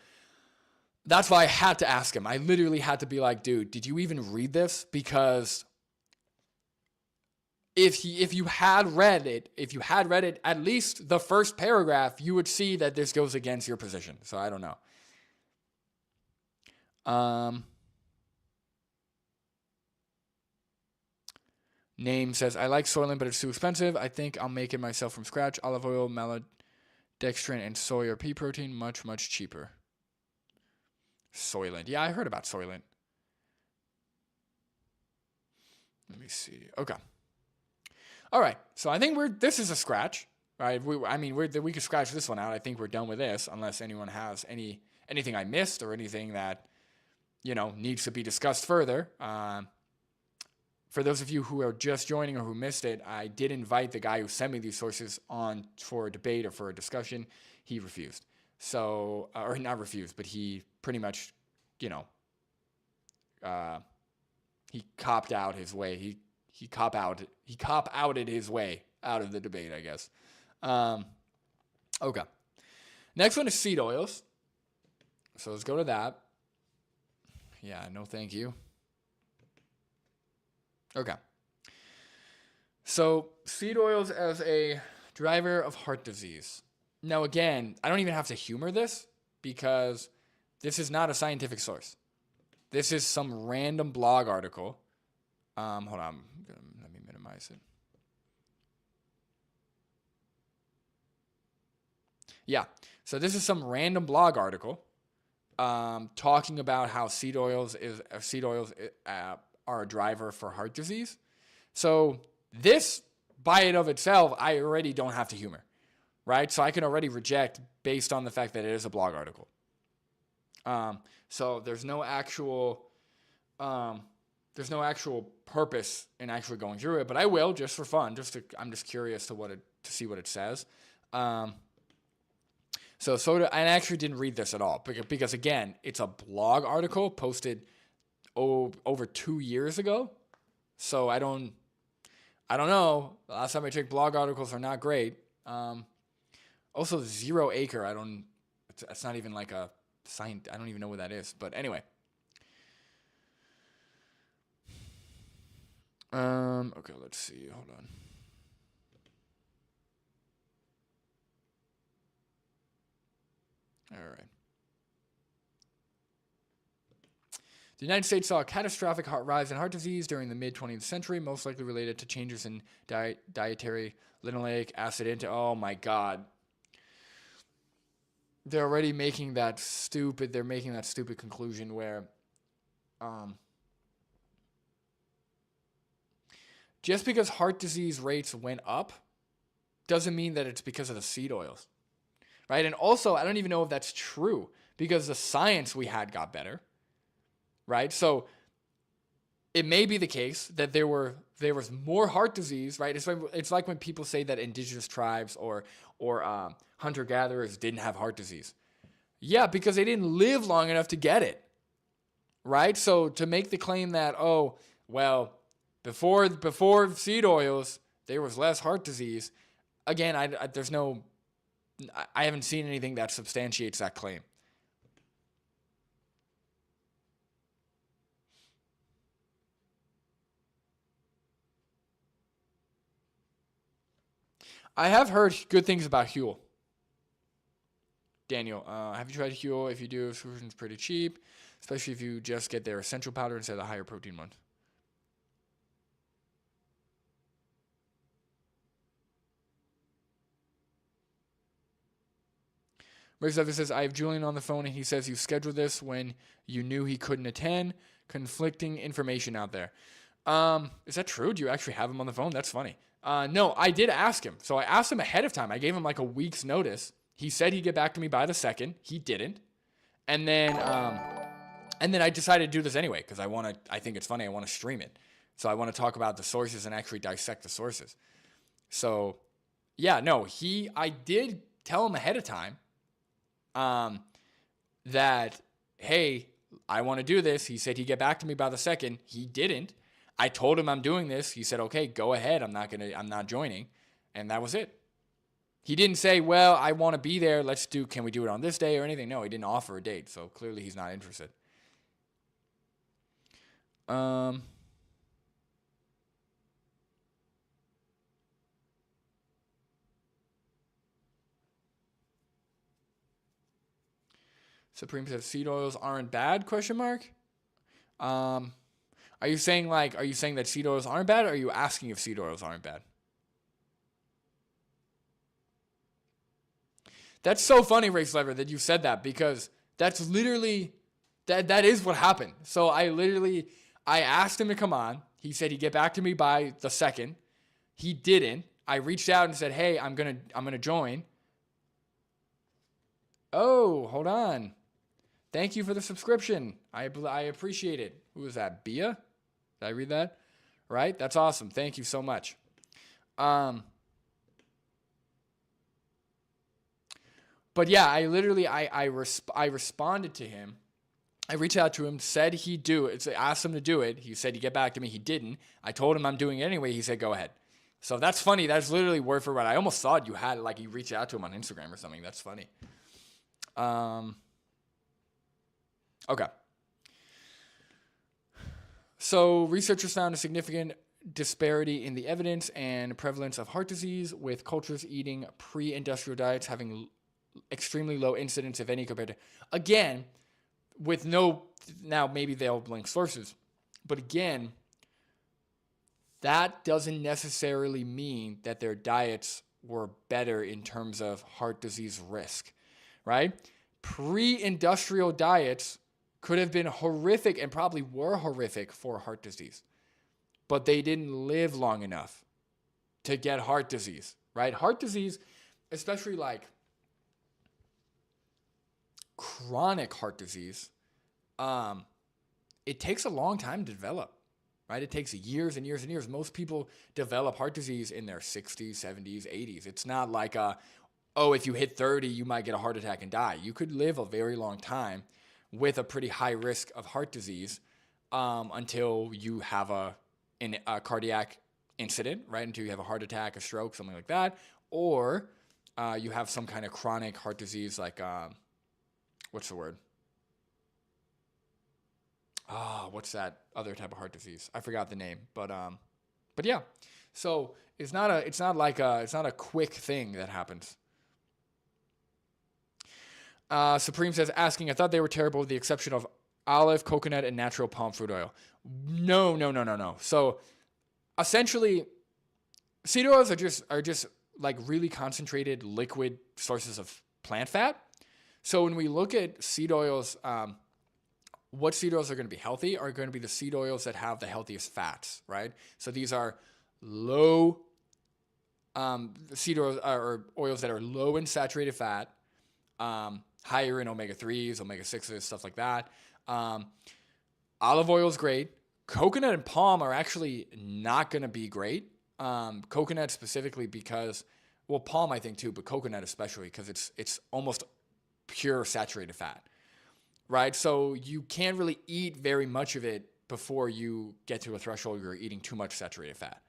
that's why I had to ask him. I literally had to be like, dude, did you even read this? Because if you had read it, at least the first paragraph, you would see that this goes against your position. So I don't know. Name says, I like Soylent, but it's too expensive. I think I'll make it myself from scratch. Olive oil, maltodextrin, and soy or pea protein, much, much cheaper. Soylent. Yeah, I heard about Soylent. Let me see. Okay. All right. So I think this is a scratch, right? We can scratch this one out. I think we're done with this unless anyone has anything I missed or anything that, needs to be discussed further. For those of you who are just joining or who missed it, I did invite the guy who sent me these sources on for a debate or for a discussion. He refused. So, or not refused, but he pretty much, he copped out his way. He cop outed his way out of the debate, I guess. Okay. Next one is seed oils. So let's go to that. Yeah, no thank you. Okay. So seed oils as a driver of heart disease. Now, again, I don't even have to humor this because this is not a scientific source. This is some random blog article. Hold on. Let me minimize it. Yeah. So this is some random blog article talking about how seed oils are a driver for heart disease. So this, by it of itself, I already don't have to humor, right? So I can already reject based on the fact that it is a blog article. So there's no actual purpose in actually going through it, but I will just for fun. I'm just curious to see what it says. So soda, I actually didn't read this at all because again, it's a blog article posted over 2 years ago. So I don't know. The last time I checked, blog articles are not great. Also, 0 acre. It's not even like a science. I don't even know what that is. But anyway. Okay, let's see. Hold on. All right. The United States saw a catastrophic rise in heart disease during the mid-20th century, most likely related to changes in dietary linoleic acid intake. Oh my God. They're already making that stupid conclusion where just because heart disease rates went up doesn't mean that it's because of the seed oils. Right? And also, I don't even know if that's true because the science we had got better. Right? So it may be the case that there was more heart disease, right? It's like when people say that indigenous tribes or hunter-gatherers didn't have heart disease. Yeah, because they didn't live long enough to get it. Right? So to make the claim that, oh, well, before seed oils, there was less heart disease. Again, I haven't seen anything that substantiates that claim. I have heard good things about Huel. Daniel, have you tried Huel? If you do, subscription's pretty cheap, especially if you just get their essential powder instead of the higher protein one. Race Levis says, I have Julian on the phone, and he says you scheduled this when you knew he couldn't attend. Conflicting information out there. Is that true? Do you actually have him on the phone? That's funny. No, I did ask him. So I asked him ahead of time. I gave him like a week's notice. He said he'd get back to me by the 2nd. He didn't. And then I decided to do this anyway because I think it's funny. I want to stream it. So I want to talk about the sources and actually dissect the sources. So, yeah, no, I did tell him ahead of time that, hey, I want to do this. He said he'd get back to me by the 2nd. He didn't. I told him I'm doing this. He said, okay, go ahead. I'm not joining. And that was it. He didn't say, well, I want to be there. Can we do it on this day or anything? No, he didn't offer a date. So clearly he's not interested. Supreme says seed oils aren't bad? ? Are you saying that seed oils aren't bad, or are you asking if seed oils aren't bad? That's so funny, Race Lever, that you said that because that's literally that is what happened. So I asked him to come on. He said he'd get back to me by the 2nd. He didn't. I reached out and said, hey, I'm gonna join. Oh, hold on. Thank you for the subscription. I appreciate it. Who was that? Bia? Did I read that? Right? That's awesome. Thank you so much. But yeah, I responded to him I reached out to him, said he'd do it. Asked him to do it. He said he'd get back to me. He didn't. I told him I'm doing it anyway. He said, go ahead. So that's funny. That's literally word for word. I almost thought you had, like, you reached out to him on Instagram or something. That's funny. Okay. So researchers found a significant disparity in the evidence and prevalence of heart disease, with cultures eating pre-industrial diets having extremely low incidence, if any, compared to, again, with no, now maybe they'll link sources, but again, that doesn't necessarily mean that their diets were better in terms of heart disease risk, right? Pre-industrial diets could have been horrific and probably were horrific for heart disease, but they didn't live long enough to get heart disease, right? Heart disease, especially like chronic heart disease, it takes a long time to develop, right? It takes years and years and years. Most people develop heart disease in their 60s, 70s, 80s. It's not like, if you hit 30, you might get a heart attack and die. You could live a very long time with a pretty high risk of heart disease until you have a cardiac incident, right? Until you have a heart attack, a stroke, something like that. Or you have some kind of chronic heart disease like, what's the word? What's that other type of heart disease? I forgot the name, but yeah. So it's not a quick thing that happens. Supreme says, asking, I thought they were terrible with the exception of olive, coconut, and natural palm fruit oil. No. So essentially, seed oils are just like really concentrated liquid sources of plant fat. So when we look at seed oils, what seed oils are going to be healthy are going to be the seed oils that have the healthiest fats, right? So these are low seed oils or oils that are low in saturated fat, higher in omega-3s, omega-6s, stuff like that. Olive oil is great. Coconut and palm are actually not going to be great. Coconut specifically because, well, palm I think too, but coconut especially because it's almost pure saturated fat, right? So you can't really eat very much of it before you get to a threshold where you're eating too much saturated fat.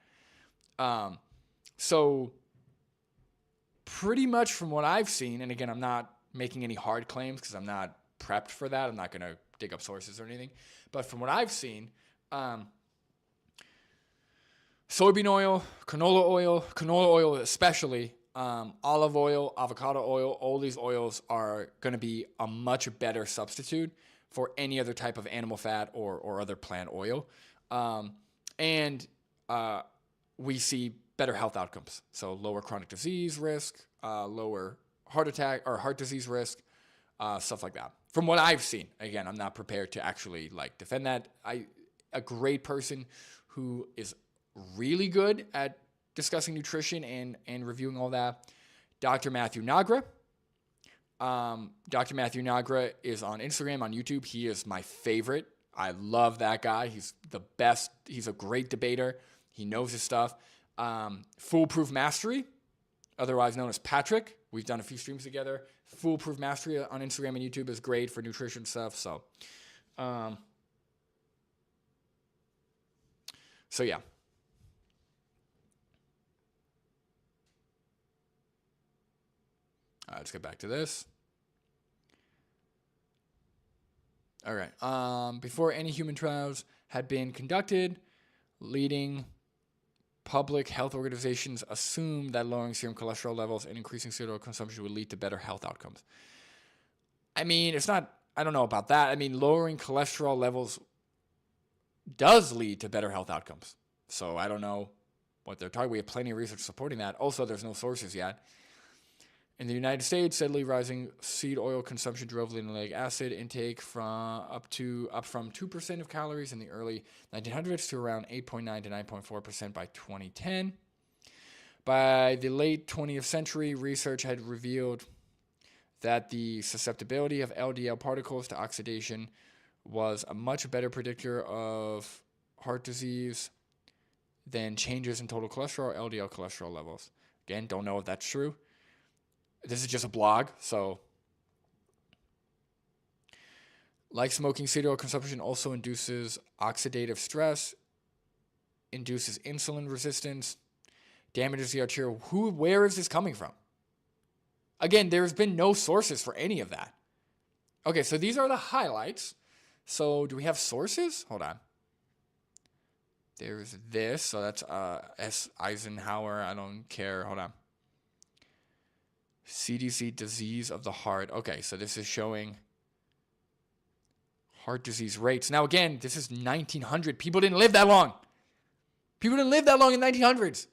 So pretty much from what I've seen, and again, I'm not making any hard claims because I'm not prepped for that. I'm not going to dig up sources or anything. But from what I've seen, soybean oil, canola oil especially, olive oil, avocado oil, all these oils are going to be a much better substitute for any other type of animal fat or other plant oil. And we see better health outcomes. So lower chronic disease risk, lower heart attack or heart disease risk, stuff like that. From what I've seen, again, I'm not prepared to actually like defend that. A great person who is really good at discussing nutrition and reviewing all that, Dr. Matthew Nagra. Dr. Matthew Nagra is on Instagram, on YouTube. He is my favorite. I love that guy. He's the best. He's a great debater. He knows his stuff. Foolproof Mastery, otherwise known as Patrick. We've done a few streams together. Foolproof Mastery on Instagram and YouTube is great for nutrition stuff. So yeah. All right, let's get back to this. All right. Before any human trials had been conducted, leading public health organizations assumed that lowering serum cholesterol levels and increasing seed oil consumption would lead to better health outcomes. I mean, it's not, I don't know about that. I mean, lowering cholesterol levels does lead to better health outcomes. So I don't know what they're talking. We have plenty of research supporting that. Also, there's no sources yet. In the United States, steadily rising seed oil consumption drove linoleic acid intake up from 2% of calories in the early 1900s to around 8.9 to 9.4% by 2010. By the late 20th century, research had revealed that the susceptibility of LDL particles to oxidation was a much better predictor of heart disease than changes in total cholesterol or LDL cholesterol levels. Again, don't know if that's true. This is just a blog, so Like smoking, cigarette consumption also induces oxidative stress, induces insulin resistance, damages the arterial. Where is this coming from? Again, there's been no sources for any of that. Okay, so these are the highlights. So do we have sources? Hold on. There's this. So that's S. Eisenhower. I don't care. Hold on. CDC disease of the heart. Okay, so this is showing heart disease rates. Now, again, this is 1900. People didn't live that long. People didn't live that long in 1900s.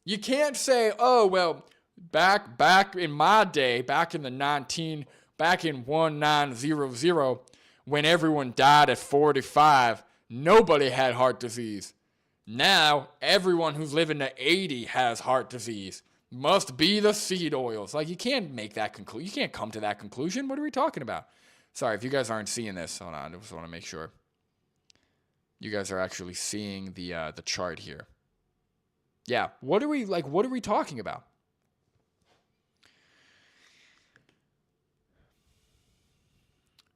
You can't say, oh, well, back in my day, back in 1900, when everyone died at 45, nobody had heart disease. Now, everyone who's living to 80 has heart disease. Must be the seed oils. Like, you can't make that conclusion. You can't come to that conclusion. What are we talking about? Sorry, if you guys aren't seeing this, hold on. I just want to make sure you guys are actually seeing the chart here. Yeah, what are we talking about?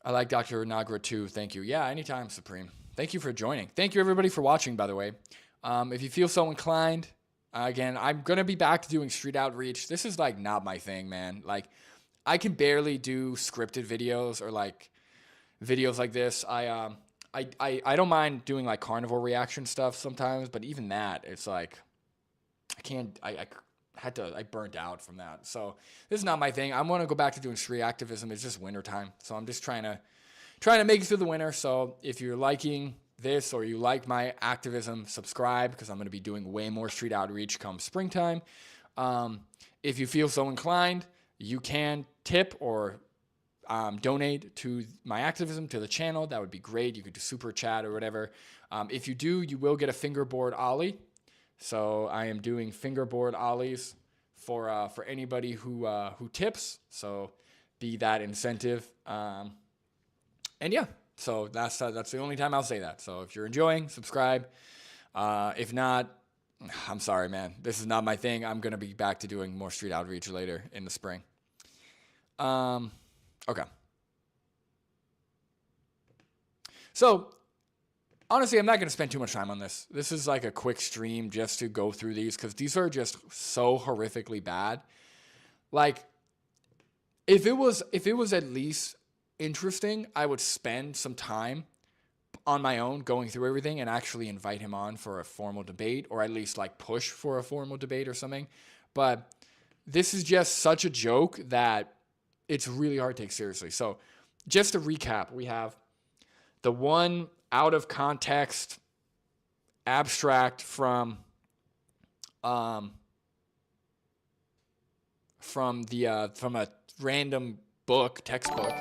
I like Dr. Nagra too. Thank you. Yeah, anytime, Supreme. Thank you for joining. Thank you, everybody, for watching, by the way. If you feel so inclined, again, I'm going to be back to doing street outreach. This is, like, not my thing, man. Like, I can barely do scripted videos or, like, videos like this. I don't mind doing, like, carnivore reaction stuff sometimes, but even that, it's like, I burnt out from that. So this is not my thing. I want to go back to doing street activism. It's just wintertime. So I'm just trying to make it through the winter. So if you're liking this or you like my activism, subscribe, because I'm going to be doing way more street outreach come springtime. If you feel so inclined, you can tip or donate to my activism, to the channel. That would be great. You could do super chat or whatever. If you do, you will get a fingerboard ollie. So I am doing fingerboard ollies for anybody who tips. So be that incentive. And yeah, so that's the only time I'll say that. So if you're enjoying, subscribe. If not, I'm sorry, man. This is not my thing. I'm gonna be back to doing more street outreach later in the spring. Okay. So honestly, I'm not going to spend too much time on this. This is like a quick stream just to go through these because these are just so horrifically bad. Like, if it was at least interesting, I would spend some time on my own going through everything and actually invite him on for a formal debate, or at least like push for a formal debate or something. But this is just such a joke that it's really hard to take seriously. So just to recap, we have the one out of context abstract from a random textbook.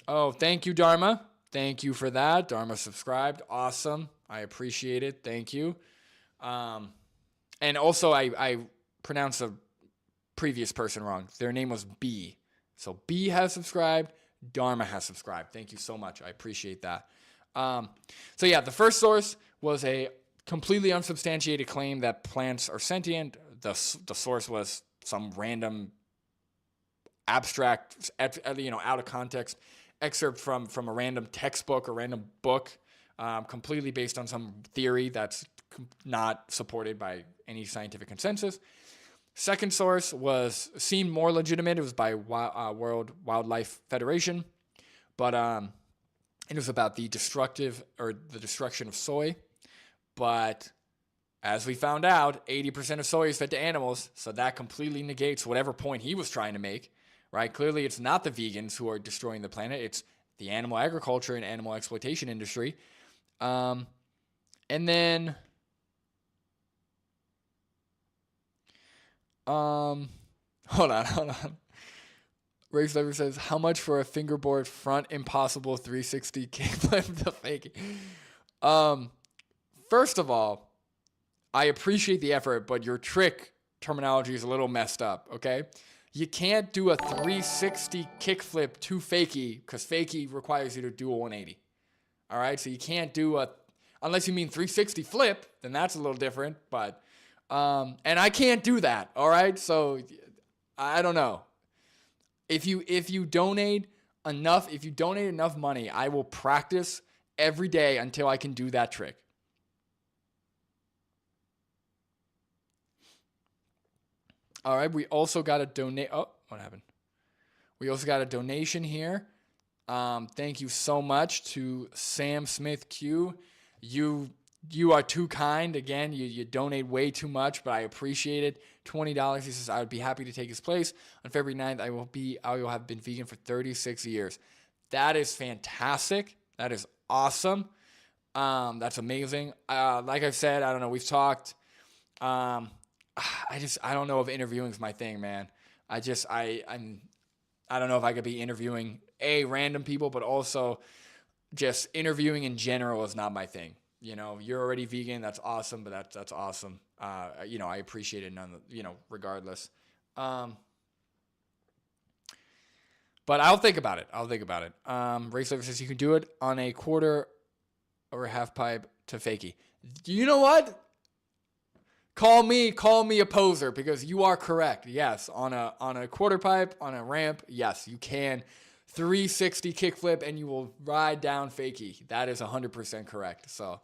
Oh, thank you, Dharma. Thank you for that. Dharma subscribed. Awesome. I appreciate it. Thank you. And also I pronounced a previous person wrong. Their name was B. So B has subscribed. Dharma has subscribed. Thank you so much. I appreciate that. So yeah, the first source was a completely unsubstantiated claim that plants are sentient. The source was some random abstract, out of context excerpt from a random textbook or random book, completely based on some theory that's not supported by any scientific consensus. Second source seemed more legitimate. It was by World Wildlife Federation, but it was about the destruction of soy. But as we found out, 80% of soy is fed to animals, so that completely negates whatever point he was trying to make, right? Clearly, it's not the vegans who are destroying the planet. It's the animal agriculture and animal exploitation industry. And then hold on. Race Lever says, how much for a fingerboard front impossible 360 kickflip to fake? First of all, I appreciate the effort, but your trick terminology is a little messed up, okay? You can't do a 360 kickflip to fakie because fakie requires you to do a 180. All right, so you can't do unless you mean 360 flip, then that's a little different, but and I can't do that, all right? So I don't know. If you donate enough money, I will practice every day until I can do that trick. All right, we also got a donate. Oh, what happened? We also got a donation here. Thank you so much to Sam Smith Q. You are too kind. Again, you donate way too much, but I appreciate it. $20. He says, I would be happy to take his place. On February 9th, I will have been vegan for 36 years. That is fantastic. That is awesome. That's amazing. Like I've said, I don't know. We've talked. I don't know if interviewing is my thing, man. I don't know if I could be interviewing random people, but also just interviewing in general is not my thing. You know, you're already vegan. That's awesome, but that's awesome. I appreciate it regardless. But I'll think about it. Race Liver says you can do it on a quarter or a half pipe to fakie. You know what? Call me a poser, because you are correct. Yes, on a quarter pipe, on a ramp, yes, you can 360 kickflip and you will ride down fakie. That is 100% correct. So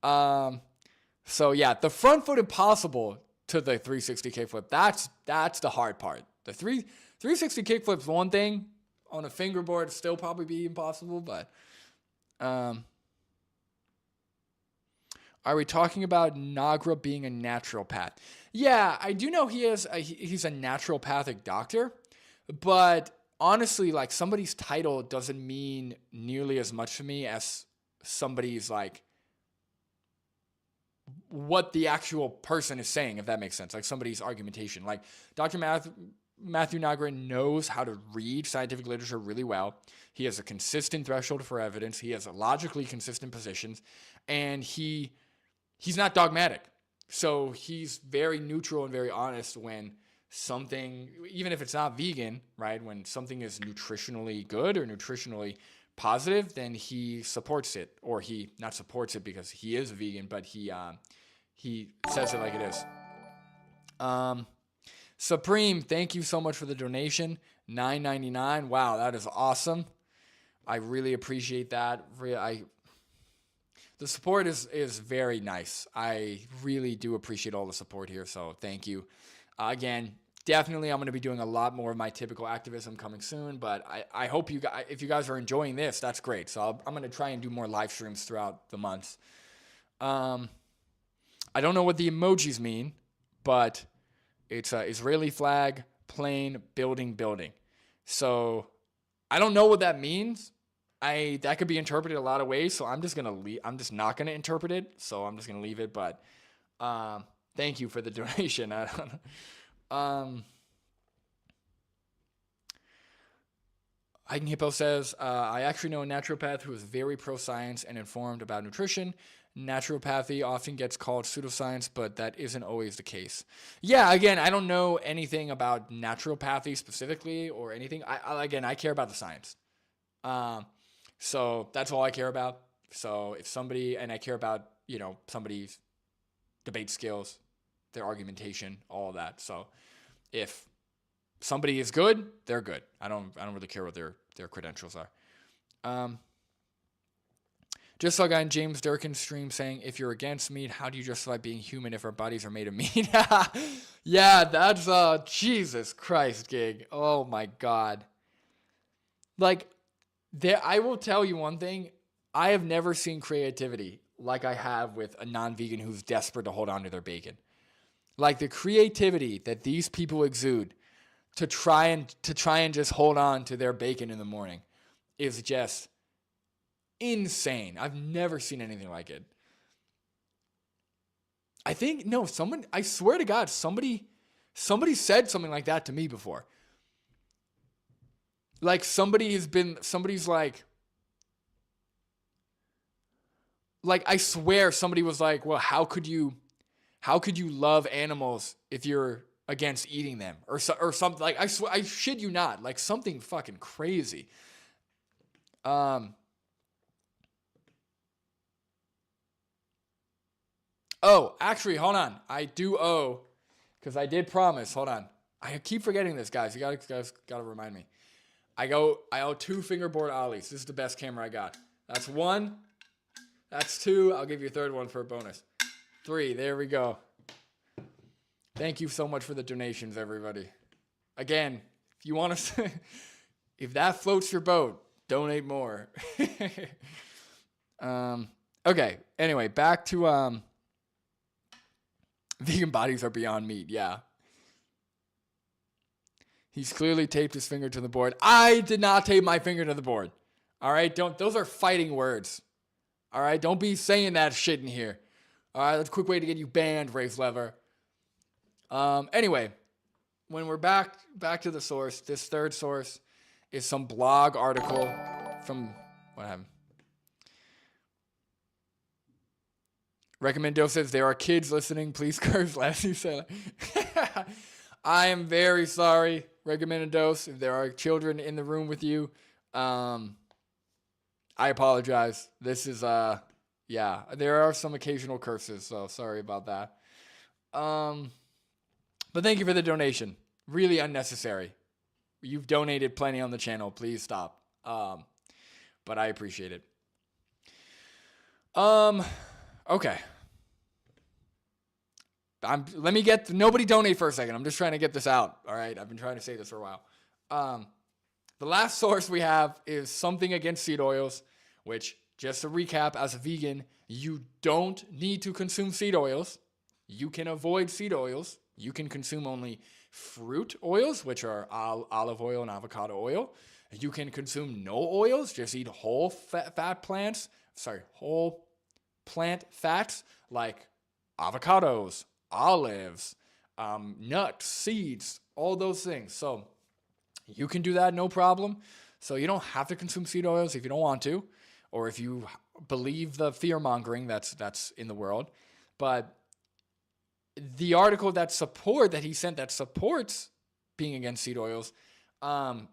yeah, the front foot impossible to the 360 kickflip. That's the hard part. The 360 kickflip's one thing. On a fingerboard, still probably be impossible, but are we talking about Nagra being a naturopath? Yeah, I do know he's a naturopathic doctor, but honestly, like, somebody's title doesn't mean nearly as much to me as somebody's, like, what the actual person is saying, if that makes sense. Like, somebody's argumentation. Like, Dr. Matthew Nagra knows how to read scientific literature really well. He has a consistent threshold for evidence. He has logically consistent positions, and he's not dogmatic. So he's very neutral and very honest when something, even if it's not vegan, right? When something is nutritionally good or nutritionally positive, then he supports it, or he not supports it because he is a vegan, but he says it like it is. Supreme, thank you so much for the donation. $9.99. Wow, that is awesome. I really appreciate that. The support is very nice. I really do appreciate all the support here, so thank you. Again, definitely I'm going to be doing a lot more of my typical activism coming soon, but I hope if you guys are enjoying this, that's great. So I'm going to try and do more live streams throughout the months. I don't know what the emojis mean, but it's a Israeli flag, plane, building. So I don't know what that means. That could be interpreted a lot of ways, so I'm just not gonna interpret it. So I'm just gonna leave it. But thank you for the donation. Hiking Hippo says, I actually know a naturopath who is very pro-science and informed about nutrition. Naturopathy often gets called pseudoscience, but that isn't always the case. Yeah, again, I don't know anything about naturopathy specifically or anything. I care about the science. So that's all I care about. So I care about, somebody's debate skills, their argumentation, all of that. So if somebody is good, they're good. I don't really care what their credentials are. Just saw a guy in James Durkin's stream saying, if you're against meat, how do you justify being human if our bodies are made of meat? Yeah, that's Jesus Christ, gig. Oh my God. Like, I will tell you one thing. I have never seen creativity like I have with a non-vegan who's desperate to hold on to their bacon. Like, the creativity that these people exude to try and just hold on to their bacon in the morning is just insane. I've never seen anything like it. I swear to God, somebody said something like that to me before. Like, somebody's like, I swear somebody was like, well, how could you love animals if you're against eating them or something? Like, I shit you not, like something fucking crazy. Oh, actually, hold on. I do owe, because I did promise. Hold on. I keep forgetting this, guys. You gotta remind me. I owe 2 fingerboard ollies. This is the best camera I got. That's 1. That's 2. I'll give you a third one for a bonus. 3. There we go. Thank you so much for the donations, everybody. Again, if you want to, if that floats your boat, donate more. Okay. Anyway, back to vegan bodies are beyond meat. Yeah. He's clearly taped his finger to the board. I did not tape my finger to the board. All right, those are fighting words. All right, don't be saying that shit in here. All right, that's a quick way to get you banned, Rafe Lever. Anyway, when we're back to the source, this third source is some blog article from what happened. Recommendo says there are kids listening. Please curse last you said. I am very sorry, Recomendos, if there are children in the room with you. I apologize. This is yeah, there are some occasional curses, so sorry about that. But thank you for the donation. Really unnecessary. You've donated plenty on the channel. Please stop. But I appreciate it. Okay. Nobody donate for a second. I'm just trying to get this out. All right. I've been trying to say this for a while. The last source we have is something against seed oils, which, just to recap, as a vegan, you don't need to consume seed oils. You can avoid seed oils. You can consume only fruit oils, which are olive oil and avocado oil. You can consume no oils. Just eat whole plant fats like avocados, olives, nuts, seeds, all those things. So you can do that, no problem. So you don't have to consume seed oils if you don't want to, or if you believe the fear mongering that's in the world. But the article that he sent that supports being against seed oils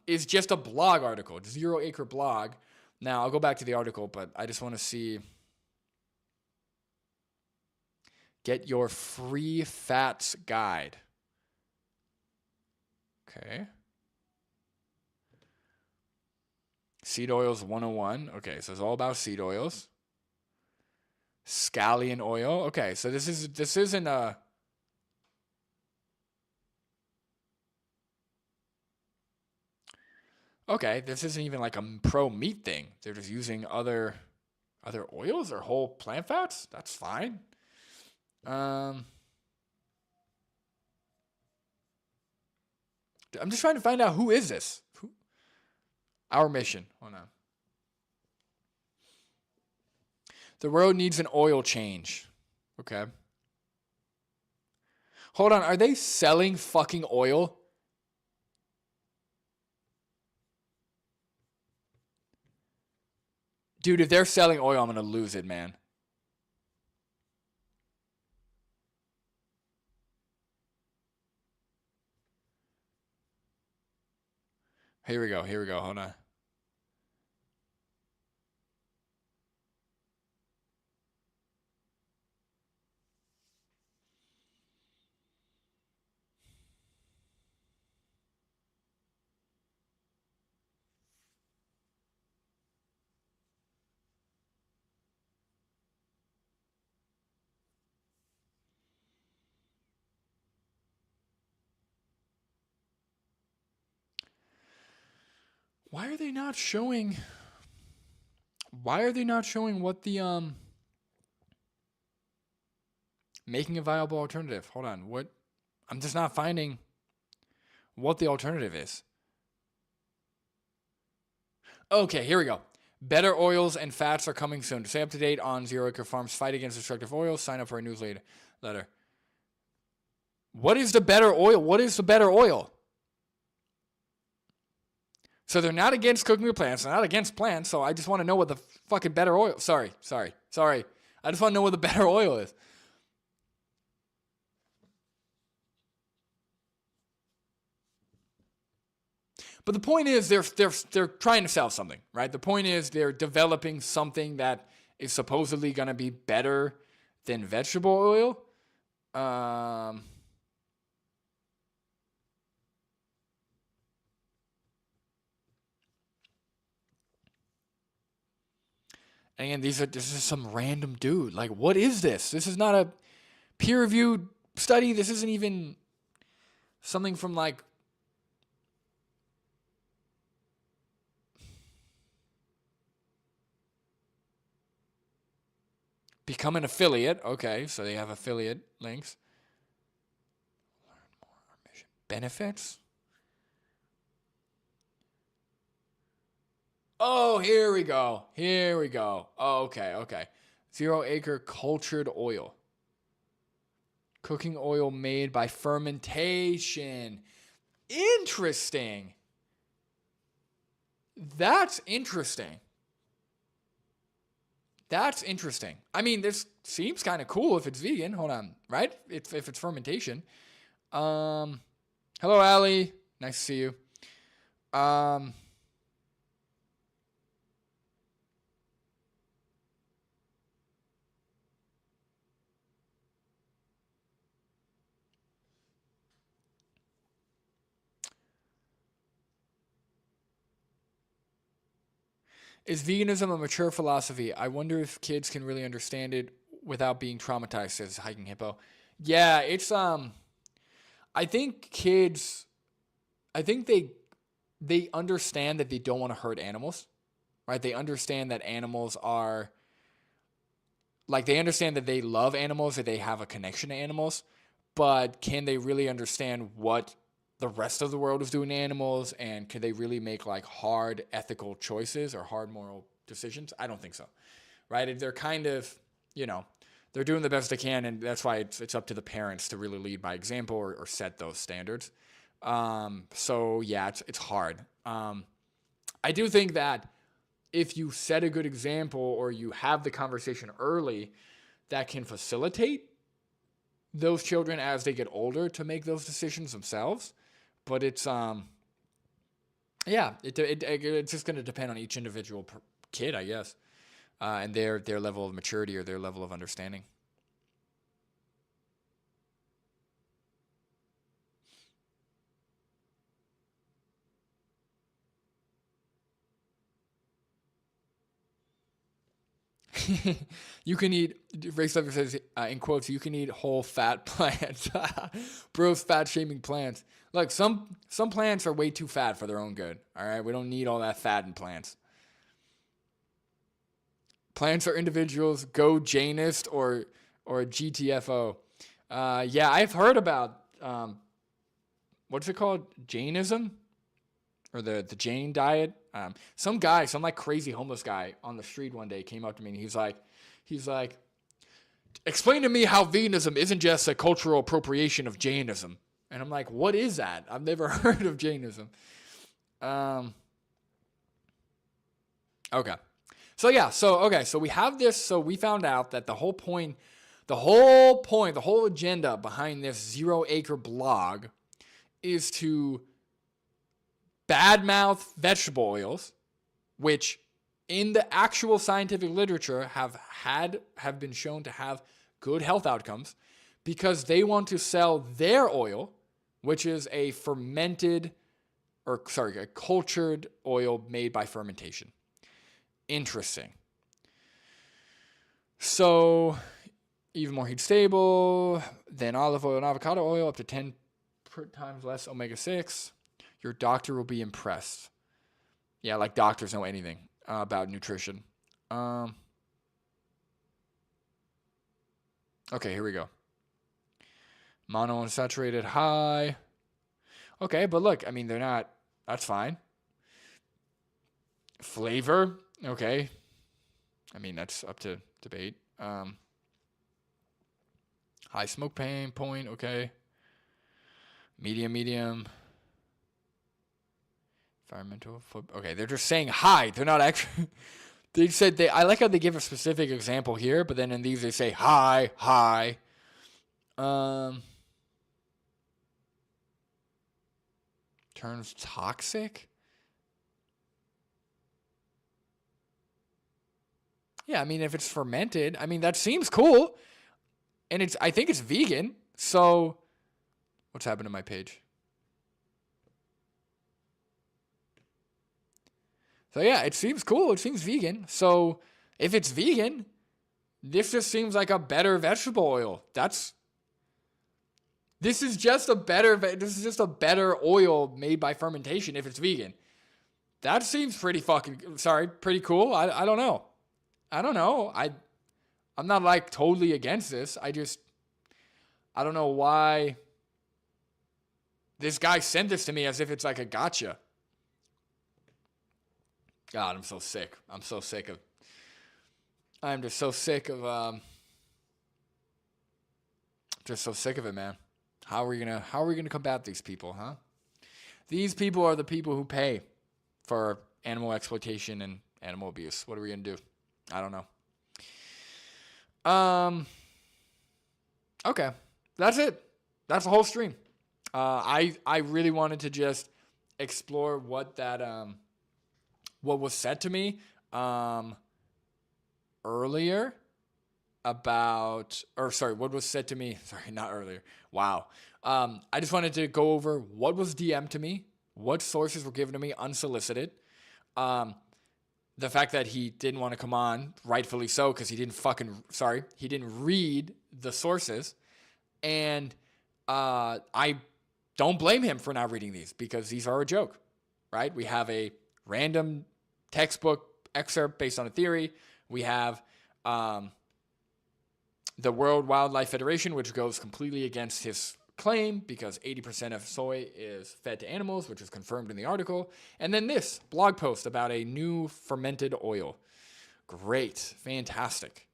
is just a blog article, 0 Acre blog. Now I'll go back to the article, but I just want to see. Get your free fats guide. Okay. Seed oils 101. Okay, so it's all about seed oils. Scallion oil. Okay, so this isn't a. Okay, this isn't even like a pro meat thing. They're just using other oils or whole plant fats. That's fine. I'm just trying to find out who is this. Our mission. Hold on. The world needs an oil change. Okay. Hold on. Are they selling fucking oil? Dude, if they're selling oil, I'm going to lose it, man. Here we go. Hold on. Why are they not showing what the making a viable alternative? Hold on. What? I'm just not finding what the alternative is. Okay, here we go. Better oils and fats are coming soon. To stay up to date on 0 Acre Farm's fight against destructive oils, sign up for a newsletter. What is the better oil? What is the better oil? So they're not against cooking with plants. They're not against plants. So I just want to know what the fucking better oil. Sorry. I just want to know what the better oil is. But the point is they're trying to sell something, right? The point is they're developing something that is supposedly going to be better than vegetable oil. And this is some random dude. Like, what is this? This is not a peer-reviewed study. This isn't even something from like become an affiliate. Okay, so they have affiliate links. Benefits? Oh, here we go. Here we go. Oh, okay. 0 acre cultured oil. Cooking oil made by fermentation. Interesting. That's interesting. That's interesting. I mean, this seems kind of cool if it's vegan. Hold on, right? If it's fermentation. Hello, Allie. Nice to see you. Is veganism a mature philosophy? I wonder if kids can really understand it without being traumatized, says Hiking Hippo. Yeah, it's I think kids I think they understand that they don't want to hurt animals. Right? They understand that animals are like they understand that they love animals, that they have a connection to animals, but can they really understand what the rest of the world is doing to animals, and can they really make like hard ethical choices or hard moral decisions? I don't think so. Right? They're kind of, they're doing the best they can, and that's why it's up to the parents to really lead by example or set those standards. So yeah, it's hard. I do think that if you set a good example or you have the conversation early, that can facilitate those children as they get older to make those decisions themselves. But it's it's just going to depend on each individual kid, I guess, and their level of maturity or their level of understanding. You can eat, Ray Stucker says, in quotes, you can eat whole fat plants. Bro's fat shaming plants. Look, some plants are way too fat for their own good. All right, we don't need all that fat in plants. Plants are individuals. Go Jainist or GTFO. Yeah, I've heard about what's it called? Jainism or the Jain diet. Some like crazy homeless guy on the street one day came up to me and he's like, explain to me how veganism isn't just a cultural appropriation of Jainism. And I'm like, what is that? I've never heard of Jainism. Okay. So we have this. So we found out that the whole agenda behind this 0 acre blog is to badmouth vegetable oils, which in the actual scientific literature have been shown to have good health outcomes, because they want to sell their oil, which is a cultured oil made by fermentation. Interesting. So, even more heat stable than olive oil and avocado oil, up to 10 times less omega-6. Your doctor will be impressed. Yeah, like doctors know anything about nutrition. Okay, here we go. Monounsaturated high. Okay, but look, I mean, they're not, that's fine. Flavor, okay. I mean, that's up to debate. High smoke pain point, okay. Medium. Environmental footprint. Okay, they're just saying high. They're not actually. They said I like how they give a specific example here, but then in these they say high. Turns toxic. Yeah, I mean, if it's fermented, I mean, that seems cool, and I think it's vegan. So, what's happened to my page? So yeah, it seems cool. It seems vegan. So If it's vegan, this just seems like a better vegetable oil. This is just a better oil made by fermentation if it's vegan. That seems pretty cool. I don't know. I'm not like totally against this. I don't know why this guy sent this to me as if it's like a gotcha. God, I'm so sick. I'm just so sick of it, man. How are we gonna combat these people, huh? These people are the people who pay for animal exploitation and animal abuse. What are we gonna do? I don't know. Okay. That's it. That's the whole stream. I really wanted to just explore what was said to me earlier what was said to me. Sorry, not earlier. Wow. I just wanted to go over what was DM'd to me, what sources were given to me unsolicited. The fact that he didn't want to come on, rightfully so, because he didn't read the sources. And I don't blame him for not reading these, because these are a joke, right? We have a random textbook excerpt based on a theory. We have the World Wildlife Federation, which goes completely against his claim because 80% of soy is fed to animals, which is confirmed in the article. And then this blog post about a new fermented oil. Great. Fantastic.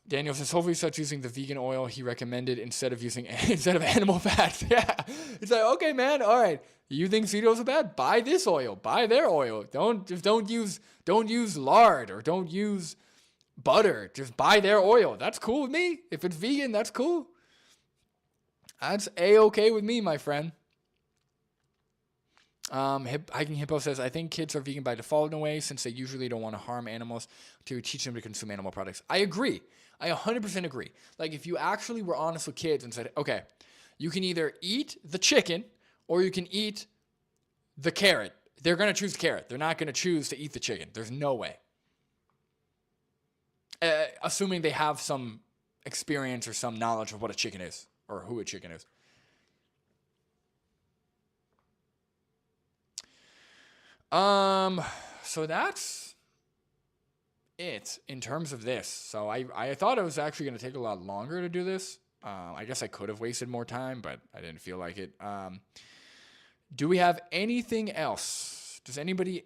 Daniel says, hopefully starts using the vegan oil he recommended instead of animal fat. Yeah. It's like, okay, man. All right. You think seed oils are bad? Buy this oil. Buy their oil. Don't use lard or don't use butter. Just buy their oil. That's cool with me. If it's vegan, that's cool. That's A-okay with me, my friend. Hiking Hippo says, I think kids are vegan by default in a way, since they usually don't want to harm animals to teach them to consume animal products. I agree. I 100% agree. Like, if you actually were honest with kids and said, okay, you can either eat the chicken or you can eat the carrot. They're going to choose the carrot. They're not going to choose to eat the chicken. There's no way. Assuming they have some experience or some knowledge of what a chicken is or who a chicken is. So that's it in terms of this. So I thought it was actually going to take a lot longer to do this. I guess I could have wasted more time, but I didn't feel like it. Do we have anything else? Does anybody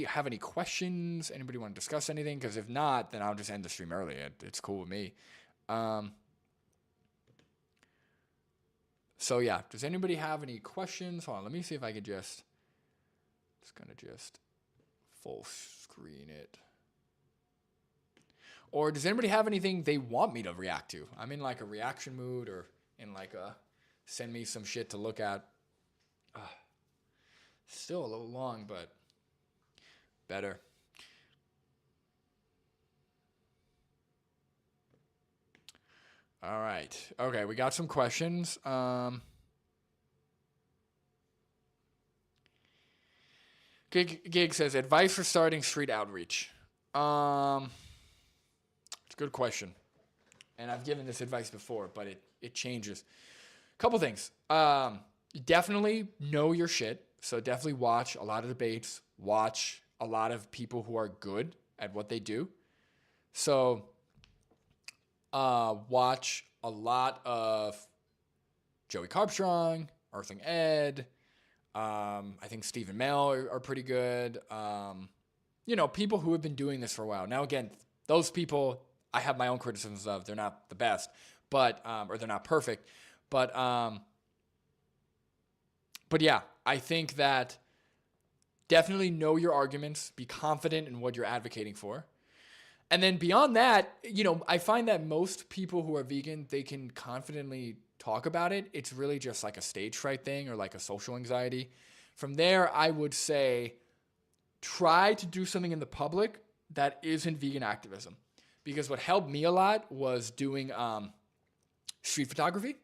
have any questions? Anybody want to discuss anything? Because if not, then I'll just end the stream early. It's cool with me. So yeah, does anybody have any questions? Hold on, let me see if I could just full screen it. Or does anybody have anything they want me to react to? I'm in like a reaction mood, or in like a send me some shit to look at. Still a little long, but better. All right. Okay, we got some questions. Gig says, advice for starting street outreach. It's a good question. And I've given this advice before, but it changes. Couple things. Definitely know your shit. So definitely watch a lot of debates. Watch a lot of people who are good at what they do. So watch a lot of Joey Carbstrong, Earthling Ed. I think Stephen Mel are pretty good. People who have been doing this for a while. Now, again, those people I have my own criticisms of. They're not the best, but or they're not perfect. But yeah, I think that definitely know your arguments. Be confident in what you're advocating for. And then beyond that, I find that most people who are vegan, they can confidently talk about it. It's really just like a stage fright thing or like a social anxiety. From there, I would say try to do something in the public that isn't vegan activism. Because what helped me a lot was doing street photography.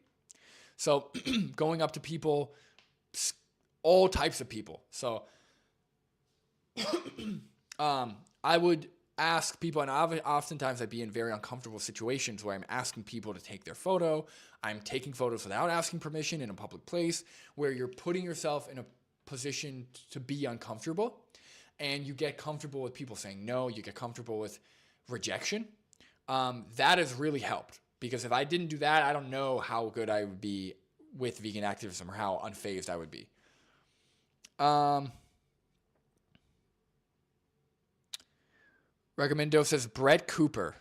So going up to people, all types of people. So I would ask people, and oftentimes I'd be in very uncomfortable situations where I'm asking people to take their photo. I'm taking photos without asking permission in a public place, where you're putting yourself in a position to be uncomfortable, and you get comfortable with people saying no. You get comfortable with rejection. That has really helped, because if I didn't do that, I don't know how good I would be with vegan activism, or how unfazed I would be. Recommendo says Brett Cooper.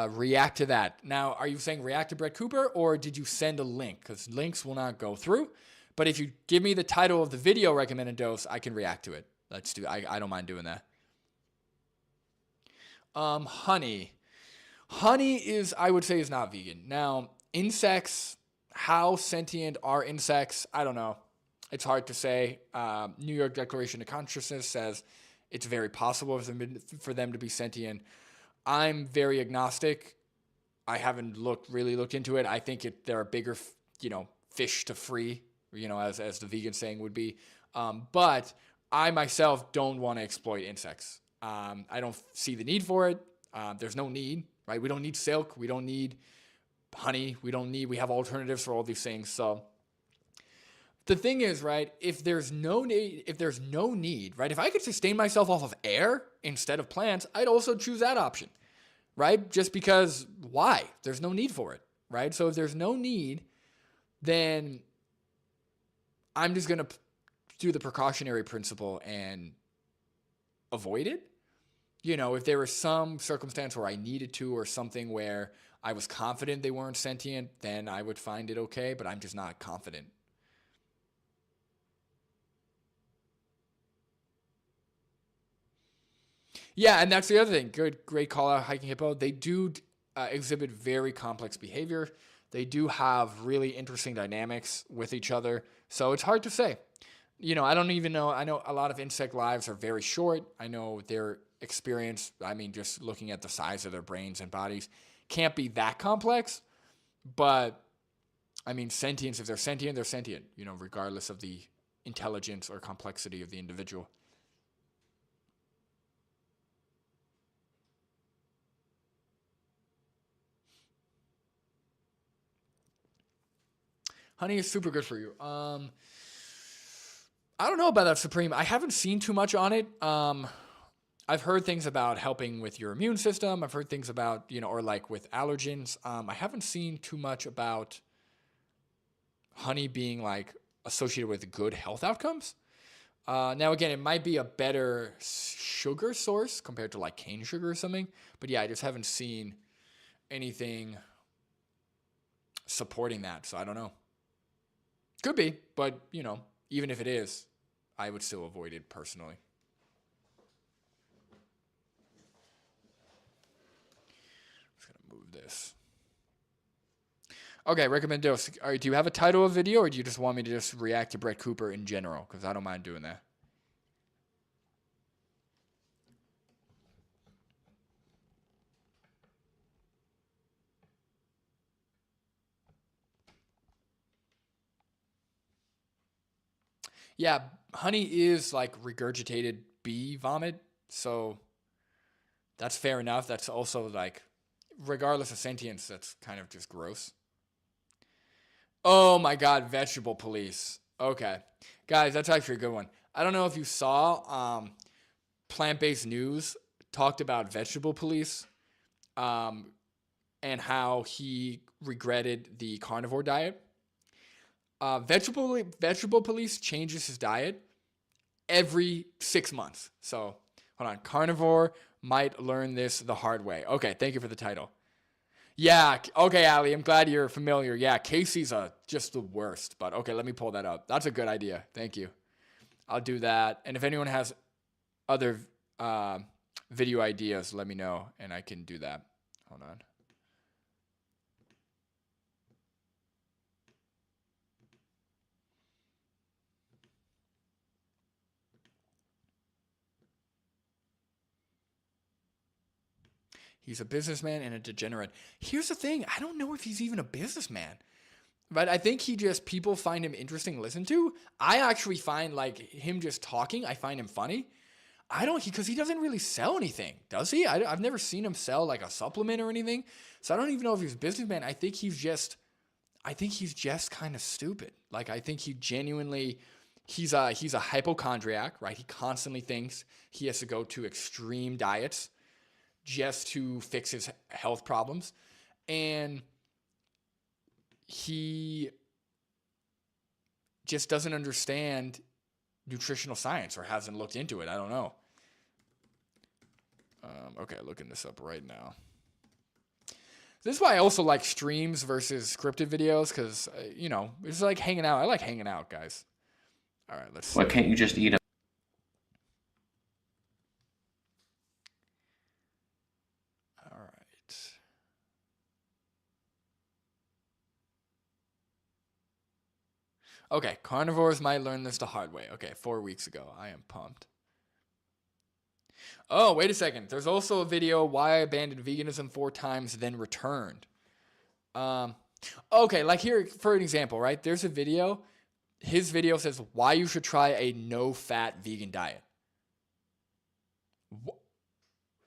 React to that. Now, are you saying react to Brett Cooper, or did you send a link? Because links will not go through. But if you give me the title of the video recommended dose, I can react to it. Let's do. I don't mind doing that. Honey. Honey is, I would say, is not vegan. Now, insects, how sentient are insects? I don't know. It's hard to say. New York Declaration of Consciousness says it's very possible for them to be sentient. I'm very agnostic. I haven't really looked into it. I think there are bigger, fish to free, as the vegan saying would be. But I myself don't want to exploit insects. I don't see the need for it. There's no need, right? We don't need silk. We don't need honey. We have alternatives for all these things. So the thing is, right, if there's no need, right, if I could sustain myself off of air instead of plants, I'd also choose that option, right? Just because, why? There's no need for it, right? So if there's no need, then I'm just going to do the precautionary principle and avoid it. If there was some circumstance where I needed to, or something where I was confident they weren't sentient, then I would find it okay, but I'm just not confident. Yeah, and that's the other thing. Great call out, Hiking Hippo. They do exhibit very complex behavior. They do have really interesting dynamics with each other. So it's hard to say. I don't even know. I know a lot of insect lives are very short. I know their experience, just looking at the size of their brains and bodies, can't be that complex. But, sentience, if they're sentient, they're sentient, regardless of the intelligence or complexity of the individual. Honey is super good for you. I don't know about that, Supreme. I haven't seen too much on it. I've heard things about helping with your immune system. I've heard things about, or like with allergens. I haven't seen too much about honey being like associated with good health outcomes. Now, again, it might be a better sugar source compared to like cane sugar or something. But yeah, I just haven't seen anything supporting that. So I don't know. Could be, but, even if it is, I would still avoid it personally. I'm just going to move this. Okay, recommend dose. All right, do you have a title of video, or do you just want me to just react to Brett Cooper in general? Because I don't mind doing that. Yeah, honey is like regurgitated bee vomit, so that's fair enough. That's also like, regardless of sentience, that's kind of just gross. Oh my God, vegetable police. Okay, guys, that's actually a good one. I don't know if you saw, plant-based news talked about vegetable police, and how he regretted the carnivore diet. Vegetable police changes his diet every 6 months. So hold on, carnivore might learn this the hard way. Okay, thank you for the title. Yeah, okay, Ali, I'm glad you're familiar. Yeah, Casey's just the worst, but okay, let me pull that up. That's a good idea. Thank you. I'll do that. And if anyone has other video ideas, let me know, and I can do that. Hold on. He's a businessman and a degenerate. Here's the thing. I don't know if he's even a businessman. But I think people find him interesting to listen to. I actually find like him just talking, I find him funny. Because he doesn't really sell anything, does he? I've never seen him sell like a supplement or anything. So I don't even know if he's a businessman. I think he's just kind of stupid. Like, I think he's a hypochondriac, right? He constantly thinks he has to go to extreme diets just to fix his health problems. And he just doesn't understand nutritional science or hasn't looked into it. I don't know. Okay, looking this up right now. This is why I also like streams versus scripted videos, because, it's like hanging out. I like hanging out, guys. All right, let's see. Why can't you just eat them? All right. Okay, carnivores might learn this the hard way. Okay, 4 weeks ago. I am pumped. Oh, wait a second. There's also a video, why I abandoned veganism 4 times, then returned. Okay, like here, for an example, right? There's a video. His video says why you should try a no-fat vegan diet.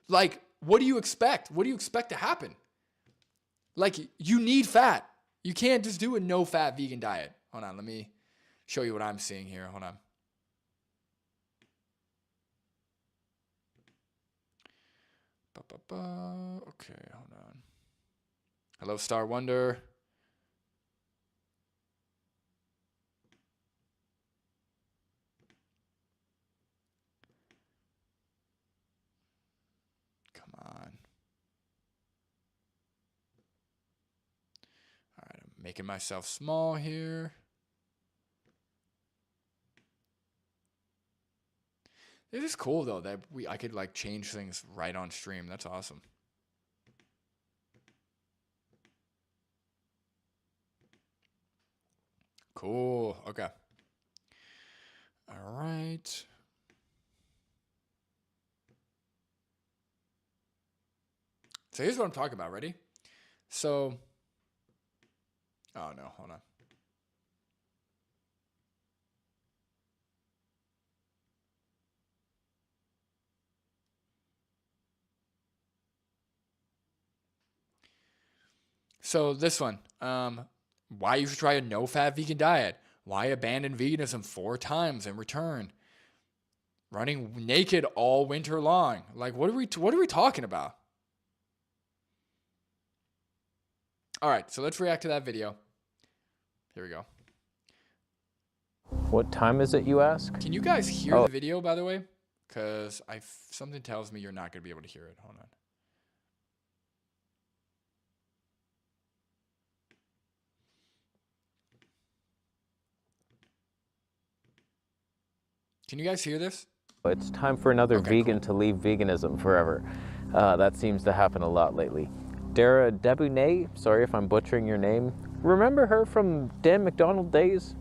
Like, what do you expect? What do you expect to happen? Like, you need fat. You can't just do a no-fat vegan diet. Hold on, let me show you what I'm seeing here. Hold on. Okay, hold on. Hello, Star Wonder. Come on. All right, I'm making myself small here. It is cool though that I could like change things right on stream. That's awesome. Cool. Okay. All right. So here's what I'm talking about. Ready? So, oh no, hold on. So this one, why you should try a no-fat vegan diet. Why abandon veganism 4 times and return. Running naked all winter long. Like, what are we talking about? All right, so let's react to that video. Here we go. What time is it, you ask? Can you guys hear the video, by the way? Because something tells me you're not going to be able to hear it. Hold on. Can you guys hear this? It's time for another vegan to leave veganism forever. That seems to happen a lot lately. Dara Debunay, sorry if I'm butchering your name. Remember her from Dan McDonald days?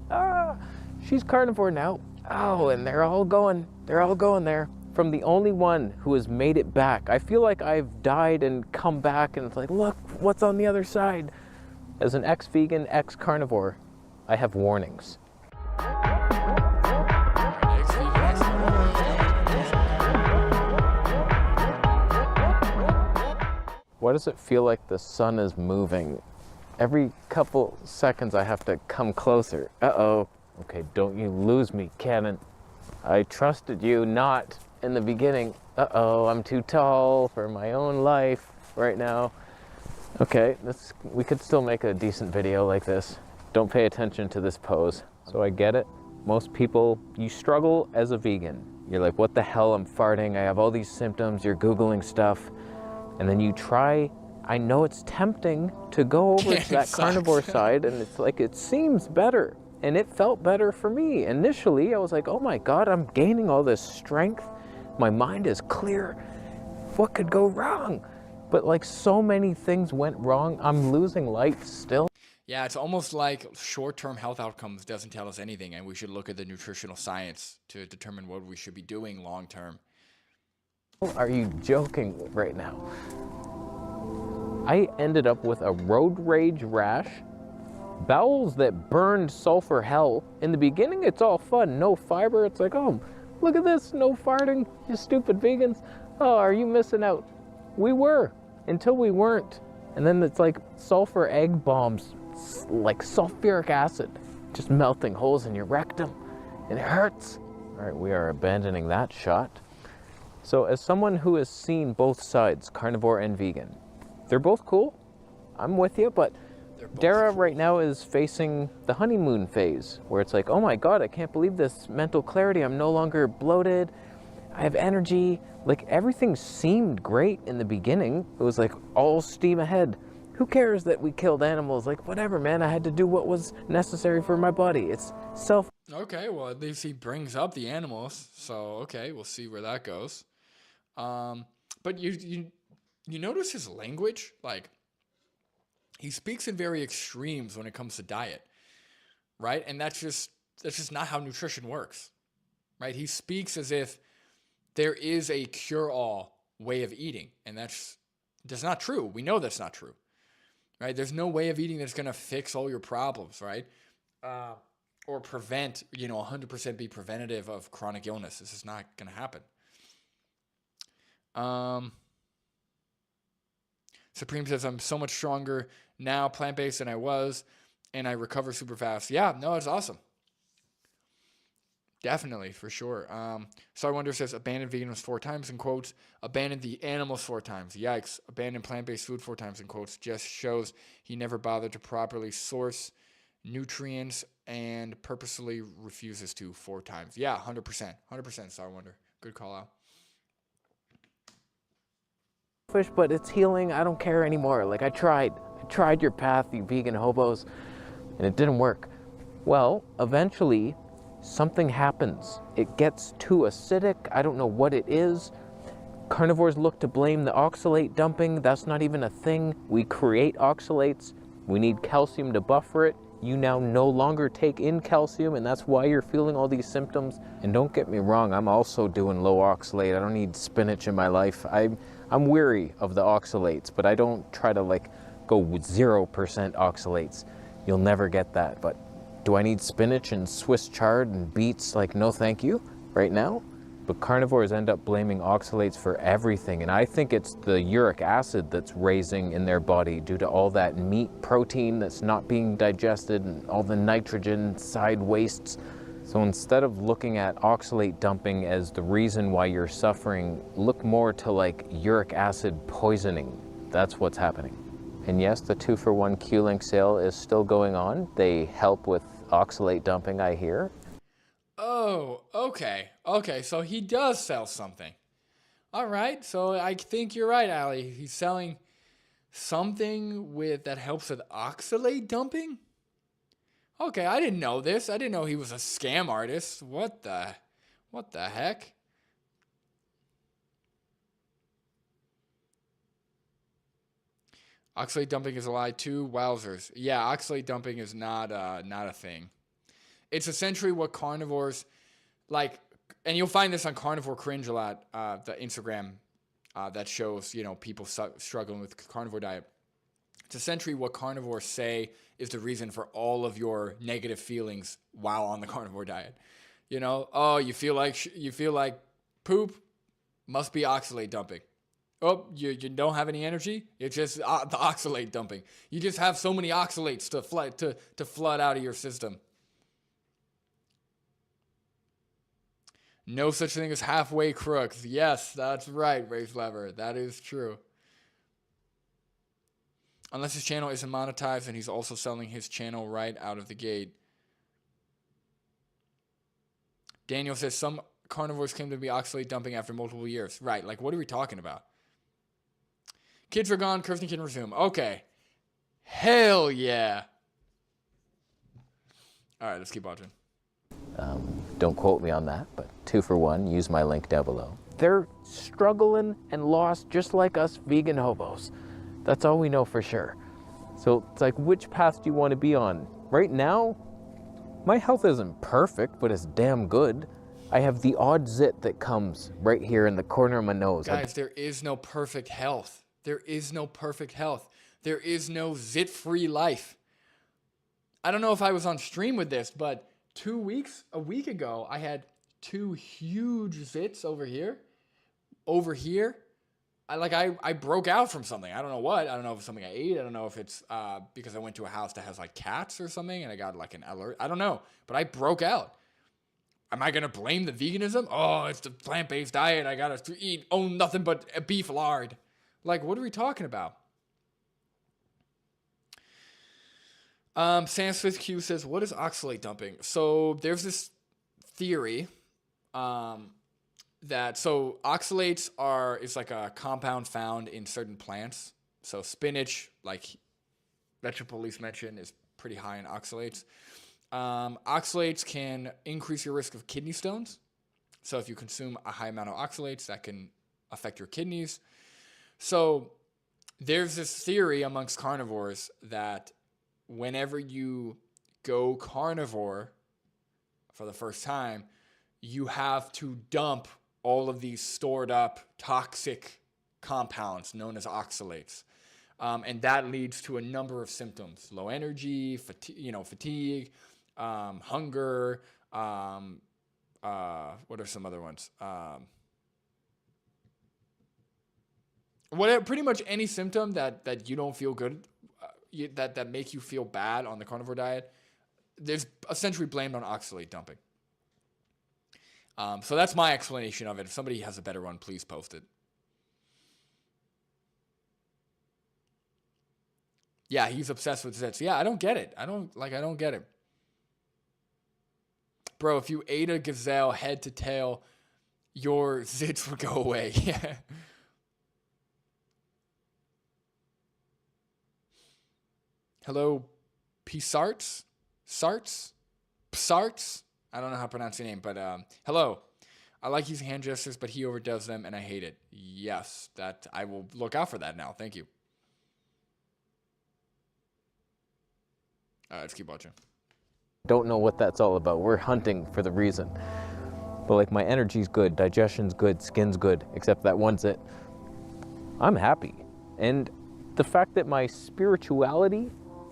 She's carnivore now. Oh, and they're all going there. From the only one who has made it back. I feel like I've died and come back and it's like, look, what's on the other side? As an ex-vegan, ex-carnivore, I have warnings. Why does it feel like the sun is moving? Every couple seconds I have to come closer. Uh-oh. Okay, don't you lose me, Cannon. I trusted you not in the beginning. Uh-oh, I'm too tall for my own life right now. Okay, we could still make a decent video like this. Don't pay attention to this pose. So I get it. Most people, you struggle as a vegan. You're like, what the hell, I'm farting, I have all these symptoms, you're Googling stuff. And then you try, I know it's tempting to go over to that carnivore side and it's like, it seems better. And it felt better for me. Initially, I was like, oh my God, I'm gaining all this strength. My mind is clear. What could go wrong? But like so many things went wrong. I'm losing light still. Yeah, it's almost like short-term health outcomes doesn't tell us anything, and we should look at the nutritional science to determine what we should be doing long-term. Are you joking right now? I ended up with a road rage rash bowels that burned sulfur hell. In the beginning, it's all fun, no fiber. It's like, oh, look at this, no farting, you stupid vegans. Oh, are you missing out? We were, until we weren't. And then it's like sulfur egg bombs, like sulfuric acid, just melting holes in your rectum, and it hurts. All right, we are abandoning that shot. So as someone who has seen both sides, carnivore and vegan, they're both cool. I'm with you, but Dara right now is facing the honeymoon phase, where it's like, oh my God, I can't believe this mental clarity. I'm no longer bloated. I have energy. Like, everything seemed great in the beginning. It was like all steam ahead. Who cares that we killed animals? Like, whatever, man. I had to do what was necessary for my body. It's self. Okay, well, at least he brings up the animals. So, okay, we'll see where that goes. But you notice his language? Like, he speaks in very extremes when it comes to diet, right? And that's just not how nutrition works, right? He speaks as if there is a cure-all way of eating, and that's not true. We know that's not true, right? There's no way of eating that's going to fix all your problems, right? Or prevent, 100% be preventative of chronic illness. This is not going to happen. Supreme says, I'm so much stronger now, plant-based, than I was, and I recover super fast. Yeah, no, it's awesome. Definitely, for sure. Star Wonder says, abandoned veganism 4 times, in quotes. Abandoned the animals 4 times. Yikes. Abandoned plant-based food 4 times, in quotes. Just shows he never bothered to properly source nutrients and purposely refuses to 4 times. Yeah, 100%. 100%, Star Wonder. Good call out. But it's healing. I don't care anymore. Like, I tried your path, you vegan hobos, and it didn't work. Well, eventually something happens. It gets too acidic. I don't know what it is. Carnivores look to blame the oxalate dumping. That's not even a thing. We create oxalates. We need calcium to buffer it. You now no longer take in calcium, and that's why you're feeling all these symptoms. And don't get me wrong, I'm also doing low oxalate. I don't need spinach in my life. I'm weary of the oxalates, but I don't try to like go with 0% oxalates. You'll never get that. But do I need spinach and Swiss chard and beets? Like, no thank you right now. But carnivores end up blaming oxalates for everything, and I think it's the uric acid that's raising in their body due to all that meat protein that's not being digested and all the nitrogen side wastes. So instead of looking at oxalate dumping as the reason why you're suffering, look more to like uric acid poisoning. That's what's happening. And yes, the 2-for-1 Q-Link sale is still going on. They help with oxalate dumping, I hear. Oh, okay. Okay, so he does sell something. All right, so I think you're right, Ali. He's selling something that helps with oxalate dumping? Okay, I didn't know this. I didn't know he was a scam artist. What the heck? Oxalate dumping is a lie too. Wowzers. Yeah, oxalate dumping is not a thing. It's essentially what carnivores like, and you'll find this on Carnivore Cringe a lot, the Instagram that shows, people struggling with carnivore diet. It's essentially what carnivores say is the reason for all of your negative feelings while on the carnivore diet. Oh, you feel like poop, must be oxalate dumping. Oh, you don't have any energy? It's just the oxalate dumping. You just have so many oxalates to flood out of your system. No such thing as halfway crooks. Yes, that's right, Race Lever. That is true. Unless his channel isn't monetized and he's also selling his channel right out of the gate. Daniel says some carnivores claim to be oxalate dumping after multiple years. Right, like what are we talking about? Kids are gone, Kirsten can resume. Okay. Hell yeah. All right, let's keep watching. Don't quote me on that, but 2-for-1, use my link down below. They're struggling and lost just like us vegan hobos. That's all we know for sure. So it's like, which path do you want to be on? Right now, my health isn't perfect, but it's damn good. I have the odd zit that comes right here in the corner of my nose. Guys, there is no perfect health. There is no perfect health. There is no zit-free life. I don't know if I was on stream with this, but a week ago, I had 2 huge zits over here. Over here. I broke out from something. I don't know what. I don't know if it's something I ate. I don't know if it's because I went to a house that has like cats or something and I got like an alert. I don't know. But I broke out. Am I going to blame the veganism? Oh, it's the plant-based diet. I got to eat nothing but beef lard. Like, what are we talking about? Sanskrit Q says, what is oxalate dumping? So there's this theory that oxalates is like a compound found in certain plants. So spinach, like vegetable police mentioned, is pretty high in oxalates. Oxalates can increase your risk of kidney stones. So if you consume a high amount of oxalates, that can affect your kidneys. So there's this theory amongst carnivores that whenever you go carnivore for the first time, you have to dump all of these stored up toxic compounds known as oxalates. And that leads to a number of symptoms: low energy, fatigue, hunger. What are some other ones? Pretty much any symptom that you don't feel good, that make you feel bad on the carnivore diet, there's essentially blamed on oxalate dumping. So that's my explanation of it. If somebody has a better one, please post it. Yeah, he's obsessed with zits. Yeah, I don't get it. I don't get it. Bro, if you ate a gazelle head to tail, your zits would go away. Yeah. Hello, Psarts? Psarts? I don't know how to pronounce your name, but hello. I like using hand gestures, but he overdoes them, and I hate it. Yes, that I will look out for that now. Thank you. Let's keep watching. Don't know what that's all about. We're hunting for the reason. But like, my energy's good, digestion's good, skin's good, except that one zit. I'm happy. And the fact that my spirituality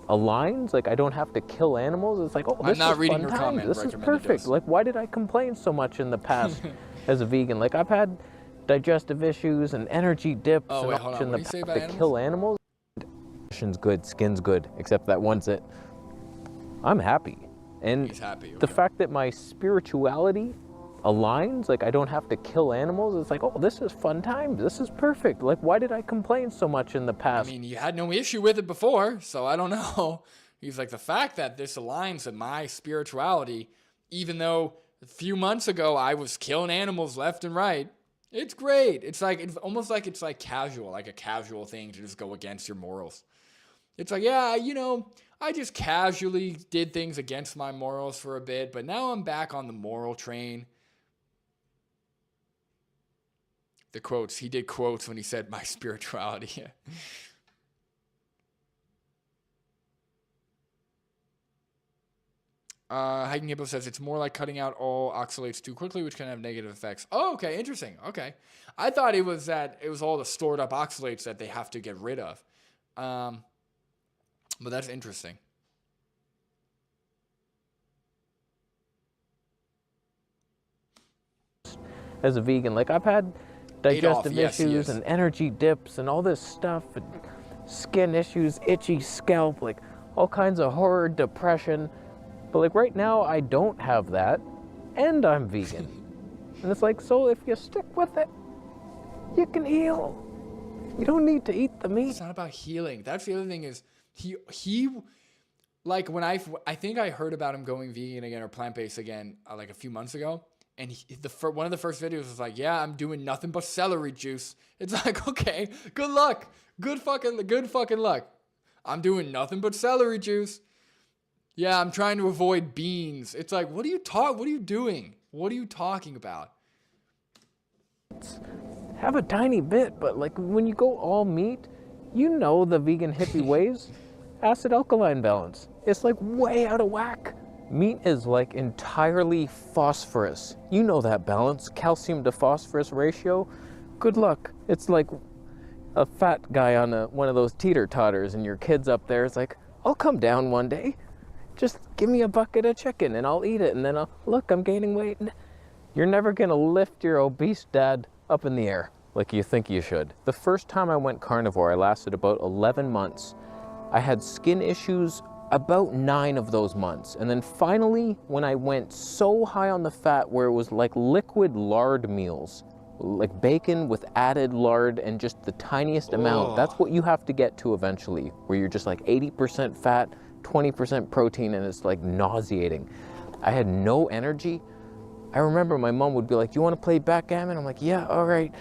aligns, like I don't have to kill animals, it's like, oh, this is fun time. This is perfect. Like, why did I complain so much in the past as a vegan? Like, I've had digestive issues and energy dips and all in the past to kill animals. Digestion's good, skin's good, except that one zit. I'm happy. And he's happy. Okay. The fact that my spirituality aligns, like I don't have to kill animals, it's like, oh, this is fun time. This is perfect. Like, why did I complain so much in the past? I mean, you had no issue with it before, so I don't know. He's like, the fact that this aligns with my spirituality, even though a few months ago I was killing animals left and right, it's great. It's almost like it's like casual, like a casual thing to just go against your morals. It's like, yeah, I just casually did things against my morals for a bit, but now I'm back on the moral train. The quotes, he did quotes when he said my spirituality. Hiking Hippo says it's more like cutting out all oxalates too quickly, which can have negative effects. Oh, okay, interesting. Okay. I thought it was all the stored up oxalates that they have to get rid of. But that's interesting. As a vegan, like I've had digestive issues and energy dips and all this stuff and skin issues, itchy scalp, like all kinds of horror, depression. But like right now I don't have that and I'm vegan. And it's like, so if you stick with it, you can heal. You don't need to eat the meat. It's not about healing. That's the other thing is he like when I think I heard about him going vegan again or plant-based again like a few months ago. And one of the first videos was like, yeah, I'm doing nothing but celery juice. It's like, okay, good luck. Good fucking luck. I'm doing nothing but celery juice. Yeah, I'm trying to avoid beans. It's like, what are you doing? What are you talking about? Have a tiny bit, but like when you go all meat, the vegan hippie ways, acid alkaline balance. It's like way out of whack. Meat is like entirely phosphorus. You know that balance, calcium to phosphorus ratio. Good luck. It's like a fat guy on one of those teeter-totters and your kid's up there. It's like, I'll come down one day. Just give me a bucket of chicken and I'll eat it, and then look, I'm gaining weight. You're never gonna lift your obese dad up in the air like you think you should. The first time I went carnivore, I lasted about 11 months. I had skin issues about 9 of those months. And then finally, when I went so high on the fat where it was like liquid lard meals, like bacon with added lard and just the tiniest amount, that's what you have to get to eventually, where you're just like 80% fat, 20% protein, and it's like nauseating. I had no energy. I remember my mom would be like, "Do you want to play backgammon?" I'm like, "Yeah, all right."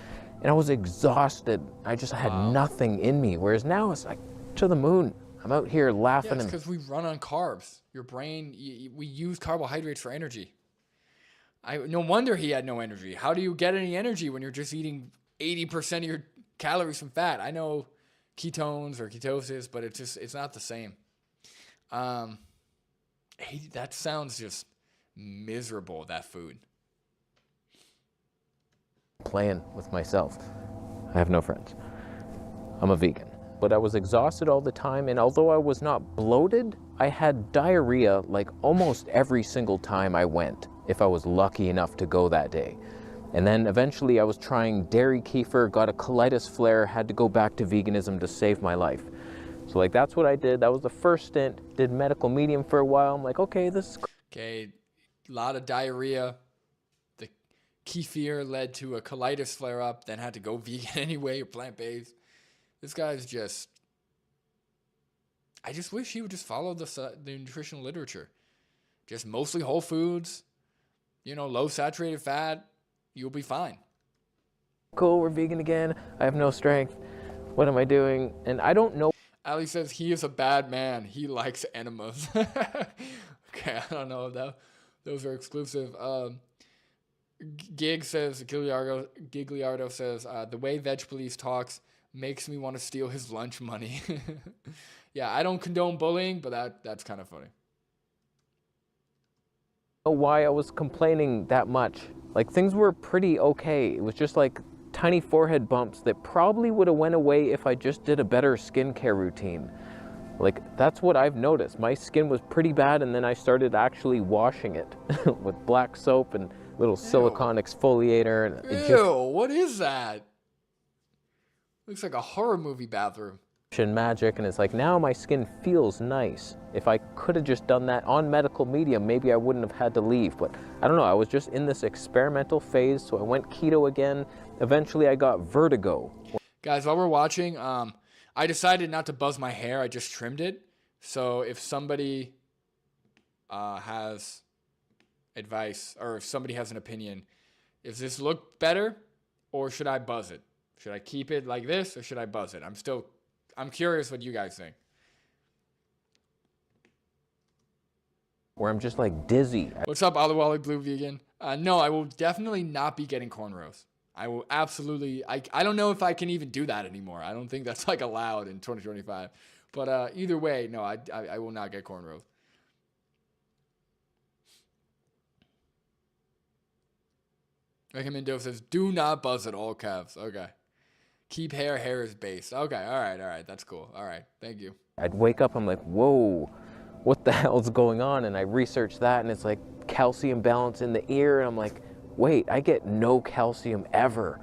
And I was exhausted. I just had nothing in me. Whereas now it's like to the moon. I'm out here laughing. Yeah, it's because we run on carbs. Your brain, we use carbohydrates for energy. No wonder he had no energy. How do you get any energy when you're just eating 80% of your calories from fat? I know ketones or ketosis, but it's not the same. That sounds just miserable, that food. Playing with myself. I have no friends. I'm a vegan. But I was exhausted all the time, and although I was not bloated, I had diarrhea like almost every single time I went, if I was lucky enough to go that day. And then eventually I was trying dairy kefir, got a colitis flare, had to go back to veganism to save my life. So like that's what I did. That was the first stint. Did medical medium for a while. I'm like, okay, this is okay. A lot of diarrhea. The kefir led to a colitis flare up, then had to go vegan anyway or plant-based. This guy's just, I just wish he would just follow the nutritional literature. Just mostly whole foods, low saturated fat, you'll be fine. Cool, we're vegan again. I have no strength. What am I doing? And I don't know. Ali says he is a bad man. He likes enemas. Okay, I don't know if those are exclusive. Gigliardo says, the way Veg Police talks makes me want to steal his lunch money. Yeah, I don't condone bullying, but that's kind of funny. Why I was complaining that much. Like things were pretty okay. It was just like tiny forehead bumps that probably would have went away if I just did a better skincare routine. Like that's what I've noticed. My skin was pretty bad, and then I started actually washing it with black soap and little silicone exfoliator. And what is that? Looks like a horror movie bathroom. Magic, and it's like now my skin feels nice. If I could have just done that on medical medium, maybe I wouldn't have had to leave. But I don't know, I was just in this experimental phase, so I went keto again. Eventually I got vertigo. Guys, while we're watching, I decided not to buzz my hair. I just trimmed it. So if somebody has advice, or if somebody has an opinion, does this look better, or should I buzz it? Should I keep it like this, or should I buzz it? I'm curious what you guys think. Where I'm just like dizzy. What's up, Aliwali Blue Vegan? No, I will definitely not be getting cornrows. I will absolutely, I don't know if I can even do that anymore. I don't think that's like allowed in 2025. But either way, no, I will not get cornrows. Recommendo says, do not buzz it, all caps. Okay. Keep hair is base. Okay, all right. That's cool. All right, thank you. I'd wake up, I'm like, whoa, what the hell's going on? And I researched that, and it's like calcium balance in the ear. And I'm like, wait, I get no calcium ever.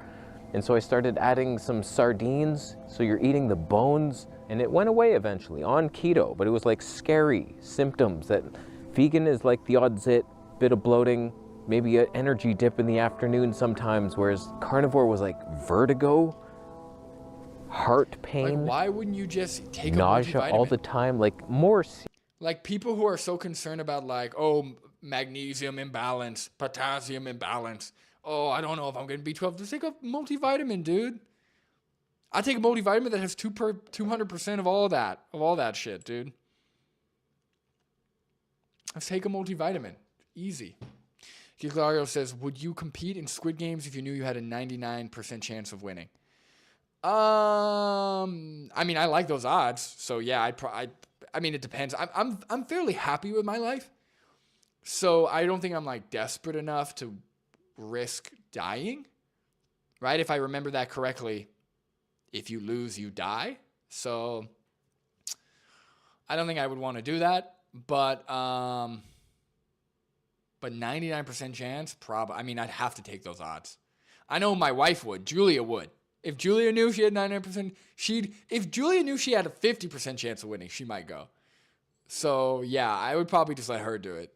And so I started adding some sardines. So you're eating the bones, and it went away eventually on keto. But it was like scary symptoms that vegan is like the odd bit of bloating, maybe an energy dip in the afternoon sometimes, whereas carnivore was like vertigo, heart pain, like, why wouldn't you just take nausea a multivitamin all the time? Like more. Like people who are so concerned about like, oh, magnesium imbalance, potassium imbalance. Oh, I don't know if I'm getting B12. Just take a multivitamin, dude. I take a multivitamin that has 200% of all that shit, dude. Let's take a multivitamin. Easy. Giglio says, would you compete in Squid Games if you knew you had a 99% chance of winning? I mean, I like those odds, so yeah, I mean, it depends. I'm fairly happy with my life, so I don't think I'm like desperate enough to risk dying, right? If I remember that correctly, if you lose, you die. So I don't think I would want to do that. but 99% chance, probably. I mean, I'd have to take those odds. I know my wife would. Julia would. If Julia knew she had 99%, if Julia knew she had a 50% chance of winning, she might go. So, yeah, I would probably just let her do it.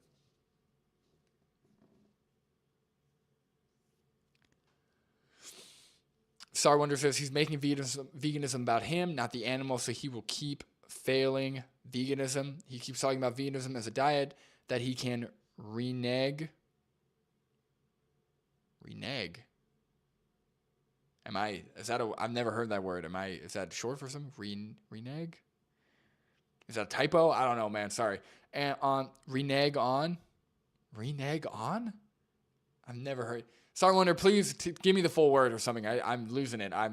Star Wonder says he's making veganism about him, not the animal, so he will keep failing veganism. He keeps talking about veganism as a diet that he can renege. Renege. I've never heard that word. Is that short for something? Renege? Is that a typo? I don't know, man. Sorry. And renege on? Renege on? I've never heard. Star Wonder, please give me the full word or something. I'm losing it. I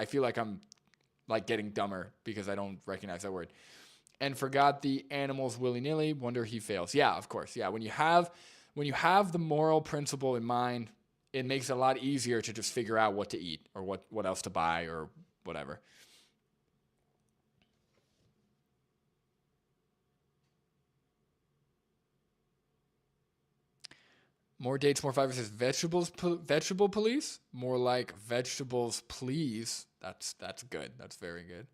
feel like I'm like getting dumber because I don't recognize that word. And forgot the animals willy-nilly. Wonder he fails. Yeah, of course. Yeah, when you have the moral principle in mind, it makes it a lot easier to just figure out what to eat or what else to buy or whatever. More dates, more fibers says vegetable police. More like vegetables, please. That's good. That's very good.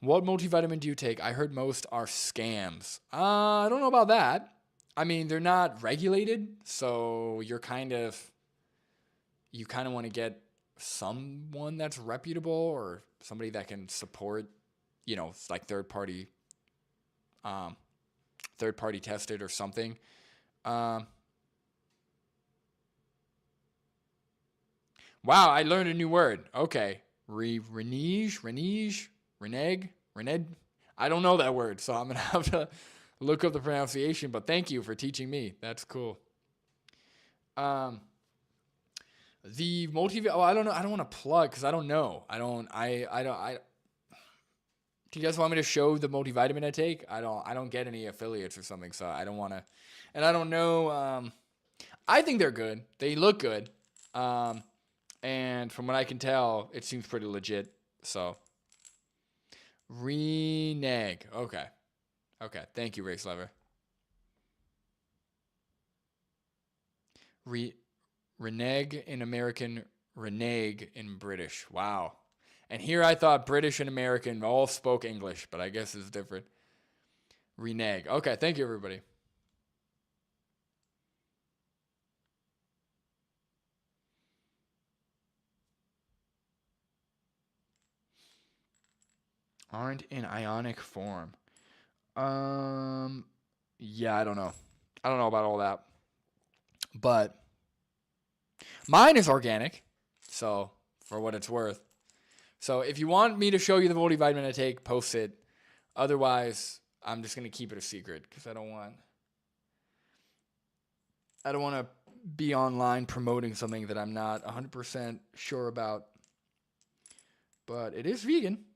What multivitamin do you take? I heard most are scams. I don't know about that. I mean, they're not regulated, so you kind of want to get someone that's reputable or somebody that can support, like third party tested or something. Wow, I learned a new word. Okay. Renege. I don't know that word, so I'm going to have to look up the pronunciation, but thank you for teaching me. That's cool. The I don't know. I don't want to plug because I don't know. Do you guys want me to show the multivitamin I take? I don't get any affiliates or something, so I don't want to. And I don't know. I think they're good. They look good. And from what I can tell, it seems pretty legit. So, renege. Okay. Thank you, Race Lever. Renege in American, renege in British. Wow. And here I thought British and American all spoke English, but I guess it's different. Renege. Okay, thank you, everybody. Aren't in ionic form. Yeah, I don't know. I don't know about all that. But mine is organic, so for what it's worth. So if you want me to show you the multivitamin I take, post it. Otherwise, I'm just going to keep it a secret because I don't want to be online promoting something that I'm not 100% sure about. But it is vegan.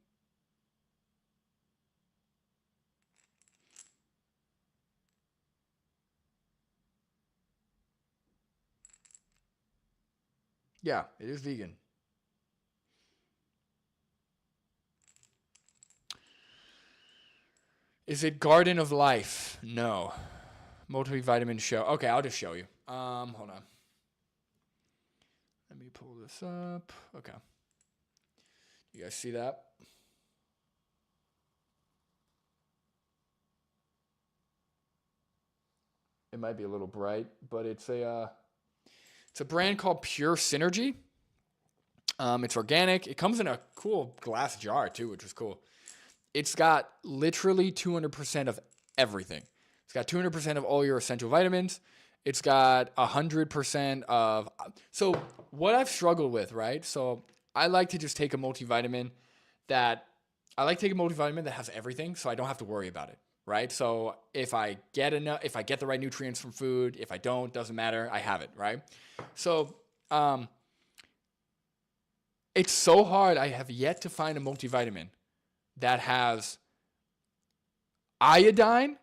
Yeah, it is vegan. Is it Garden of Life? No. Multivitamin show. Okay, I'll just show you. Hold on. Let me pull this up. Okay. You guys see that? It might be a little bright, but it's a brand called Pure Synergy. It's organic. It comes in a cool glass jar too, which is cool. It's got literally 200% of everything. It's got 200% of all your essential vitamins. It's got 100% of. So what I've struggled with, right? So I like to just take a multivitamin that has everything, so I don't have to worry about it, right? So if I get the right nutrients from food, if I don't, doesn't matter. I have it, right? So it's so hard. I have yet to find a multivitamin that has iodine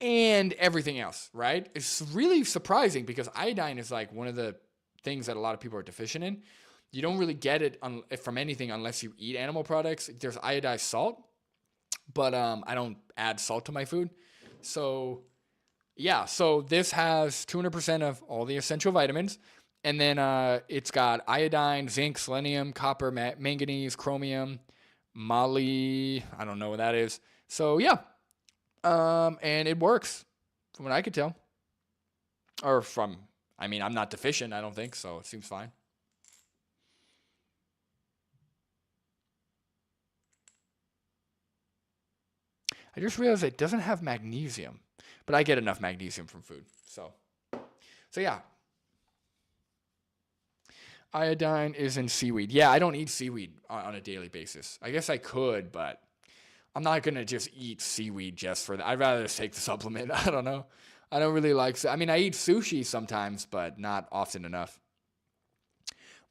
and everything else, right? It's really surprising because iodine is like one of the things that a lot of people are deficient in. You don't really get it from anything unless you eat animal products. There's iodized salt, but I don't add salt to my food. So yeah, so this has 200% of all the essential vitamins. And then it's got iodine, zinc, selenium, copper, manganese, chromium, moly. I don't know what that is. So yeah, and it works from what I could tell. I'm not deficient, I don't think, so it seems fine. I just realized it doesn't have magnesium, but I get enough magnesium from food. So yeah. Iodine is in seaweed. Yeah, I don't eat seaweed on a daily basis. I guess I could, but I'm not going to just eat seaweed just for that. I'd rather just take the supplement. I don't know. I don't really like, I eat sushi sometimes, but not often enough.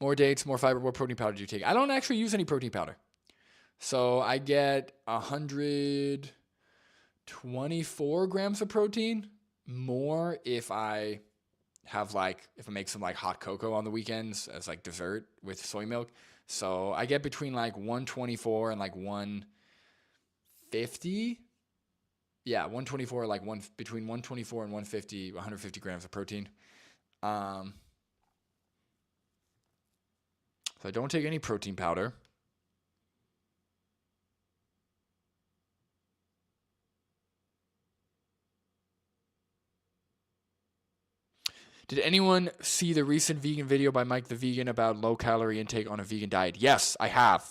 More dates, more fiber, what protein powder do you take? I don't actually use any protein powder. So I get 124 grams of protein more if I make some like hot cocoa on the weekends as like dessert with soy milk. So I get between like 124 and like 150. Yeah, 124, like between 124 and 150 grams of protein. So I don't take any protein powder. Did anyone see the recent vegan video by Mike the Vegan about low calorie intake on a vegan diet? Yes, I have.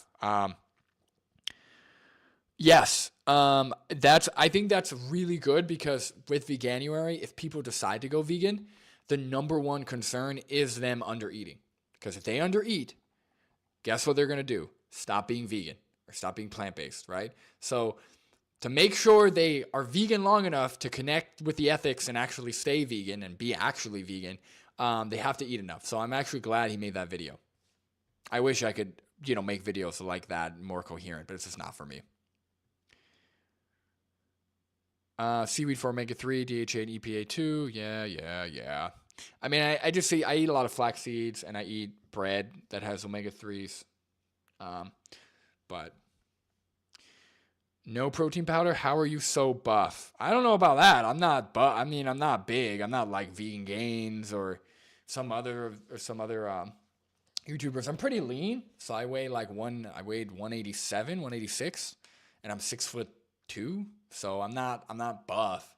Yes. I think that's really good because with Veganuary, if people decide to go vegan, the number one concern is them under eating. Because if they under eat, guess what they're going to do? Stop being vegan or stop being plant-based, right? So to make sure they are vegan long enough to connect with the ethics and actually stay vegan and be actually vegan, they have to eat enough. So I'm actually glad he made that video. I wish I could, make videos like that more coherent, but it's just not for me. Seaweed for omega-3, DHA, and EPA2. Yeah. I just see I eat a lot of flax seeds and I eat bread that has omega-3s. But no protein powder. How are you so buff? I don't know about that. I'm not I'm not big. I'm not like Vegan Gains or some other YouTubers. I'm pretty lean. So I weigh I weighed 187, 186, and I'm 6'2". So I'm not buff.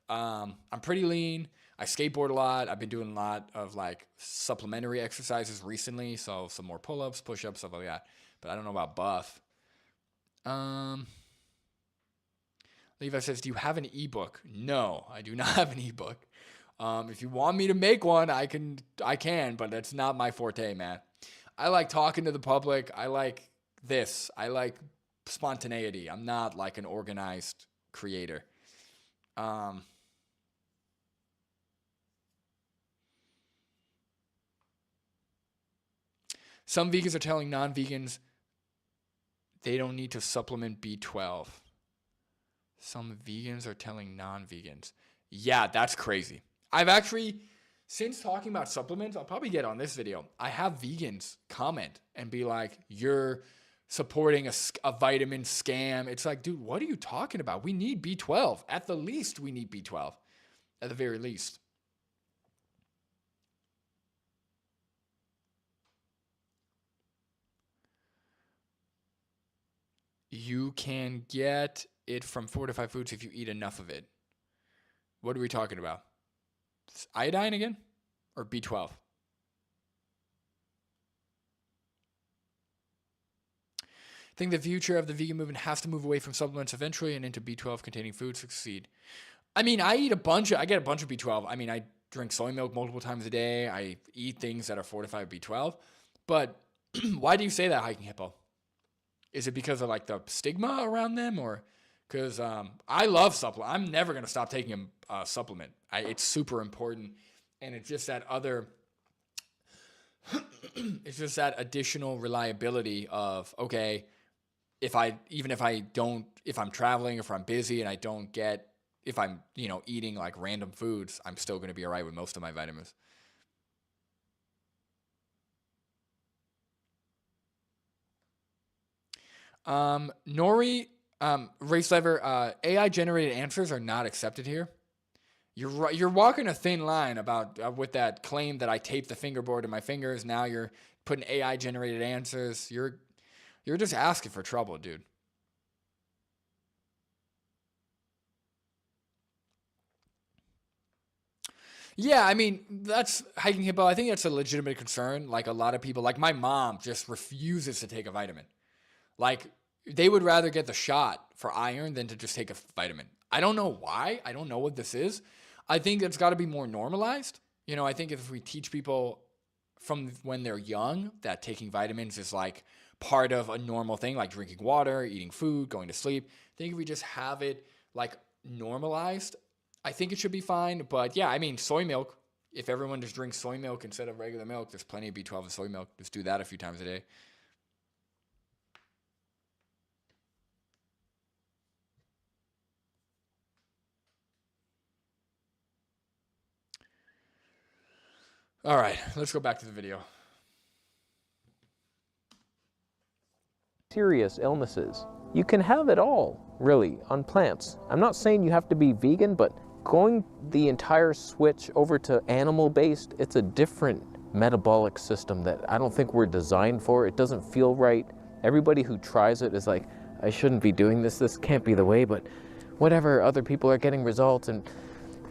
I'm pretty lean. I skateboard a lot. I've been doing a lot of like supplementary exercises recently. So some more pull-ups, push-ups, stuff like that. But I don't know about buff. Levi says, do you have an ebook? No, I do not have an ebook. If you want me to make one, I can, but that's not my forte, man. I like talking to the public. I like this. I like spontaneity. I'm not like an organized creator. Some vegans are telling non-vegans they don't need to supplement B12. Some vegans are telling non-vegans. Yeah, that's crazy. I've actually, since talking about supplements, I'll probably get on this video. I have vegans comment and be like, you're supporting a vitamin scam. It's like, dude, what are you talking about? We need B12. At the least, we need B12. At the very least. You can get it from fortified foods if you eat enough of it. What are we talking about? Iodine again? Or B12? I think the future of the vegan movement has to move away from supplements eventually and into B12 containing foods to succeed. I get a bunch of B12. I drink soy milk multiple times a day. I eat things that are fortified with B12. But why do you say that, Hiking Hippo? Is it because of like the stigma around them, or because I love supplement? I'm never going to stop taking a supplement. It's super important. And it's just that it's just that additional reliability of, okay, if I'm traveling, if I'm busy and I don't get, if I'm, eating like random foods, I'm still going to be all right with most of my vitamins. Nori, Race Lever, AI generated answers are not accepted here. You're walking a thin line about with that claim that I taped the fingerboard to my fingers. Now you're putting AI generated answers. You're just asking for trouble, dude. Yeah, I mean, that's hiking hippo. I think that's a legitimate concern. Like a lot of people, like my mom just refuses to take a vitamin. Like they would rather get the shot for iron than to just take a vitamin. I don't know why. I don't know what this is. I think it's got to be more normalized. You know, I think if we teach people from when they're young that taking vitamins is like part of a normal thing, like drinking water, eating food, going to sleep. I think if we just have it like normalized, I think it should be fine. But yeah, I mean, soy milk. If everyone just drinks soy milk instead of regular milk, there's plenty of B12 in soy milk. Just do that a few times a day. All right, let's go back to the video. Serious illnesses. You can have it all, really, on plants. I'm not saying you have to be vegan, but going the entire switch over to animal-based, it's a different metabolic system that I don't think we're designed for. It doesn't feel right. Everybody who tries it is like, I shouldn't be doing this. This can't be the way, but whatever, other people are getting results, and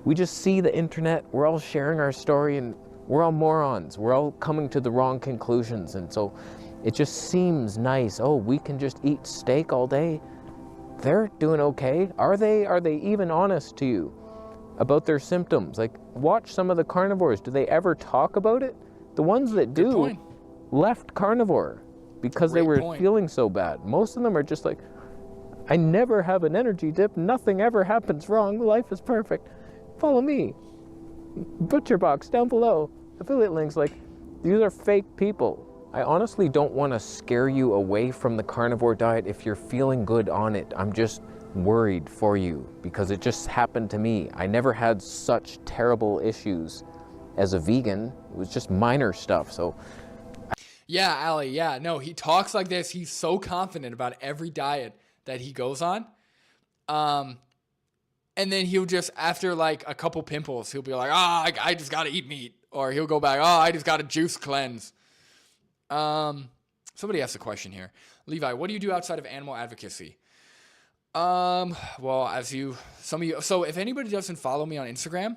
we just see the internet. We're all sharing our story, and we're all morons. We're all coming to the wrong conclusions, and so it just seems nice. Oh, we can just eat steak all day. They're doing okay. Are they even honest to you about their symptoms? Like, watch some of the carnivores. Do they ever talk about it? The ones that do left carnivore because they were feeling so bad. Most of them are just like, I never have an energy dip. Nothing ever happens wrong. Life is perfect. Follow me. Butcher box down below. Affiliate links. Like, these are fake people. I honestly don't want to scare you away from the carnivore diet if you're feeling good on it. I'm just worried for you because it just happened to me. I never had such terrible issues as a vegan. It was just minor stuff. So yeah, Ali, yeah, no, he talks like this. He's so confident about every diet that he goes on. And then he'll just, after like a couple pimples, he'll be like, I just got to eat meat. Or he'll go back, I just got to juice cleanse. Somebody asked a question here. Levi, what do you do outside of animal advocacy? Well, so if anybody doesn't follow me on Instagram,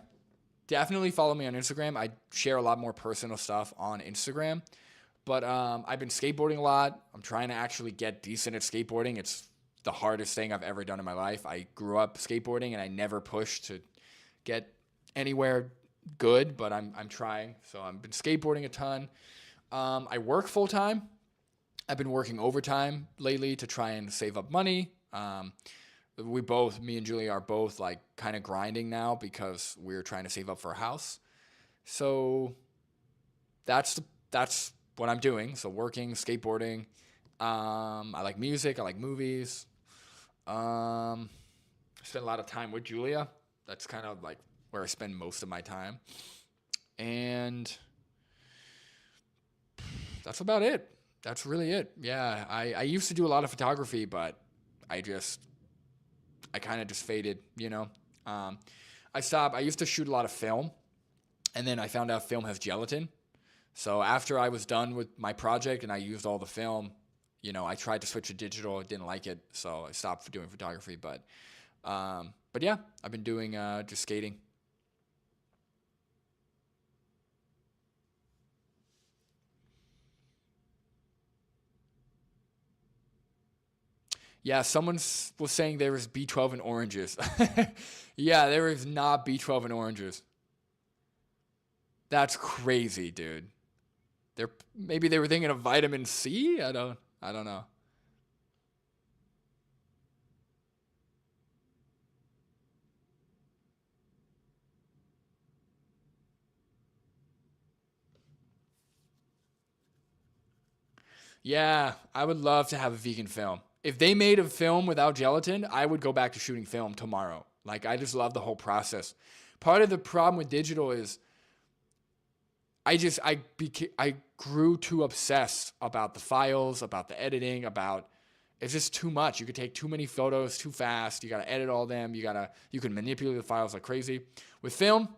definitely follow me on Instagram. I share a lot more personal stuff on Instagram, but, I've been skateboarding a lot. I'm trying to actually get decent at skateboarding. It's the hardest thing I've ever done in my life. I grew up skateboarding and I never pushed to get anywhere good, but I'm trying. So I've been skateboarding a ton. I work full time. I've been working overtime lately to try and save up money. Me and Julie are both like kind of grinding now because we're trying to save up for a house. So that's what I'm doing. So working, skateboarding. I like music. I like movies. I spend a lot of time with Julia. That's kind of like where I spend most of my time. And that's about it. That's really it. Yeah, I used to do a lot of photography, but I kind of just faded, you know. I stopped. I used to shoot a lot of film, and then I found out film has gelatin. So after I was done with my project and I used all the film, you know, I tried to switch to digital. I didn't like it, so I stopped doing photography. But yeah, I've been doing just skating. Yeah, someone was saying there is B12 in oranges. Yeah, there is not B12 in oranges. That's crazy, dude. Maybe they were thinking of vitamin C? I don't know. Yeah, I would love to have a vegan film. If they made a film without gelatin, I would go back to shooting film tomorrow. Like, I just love the whole process. Part of the problem with digital is I grew too obsessed about the files, about the editing, about it's just too much. You could take too many photos too fast. You got to edit all them. You can manipulate the files like crazy. With film,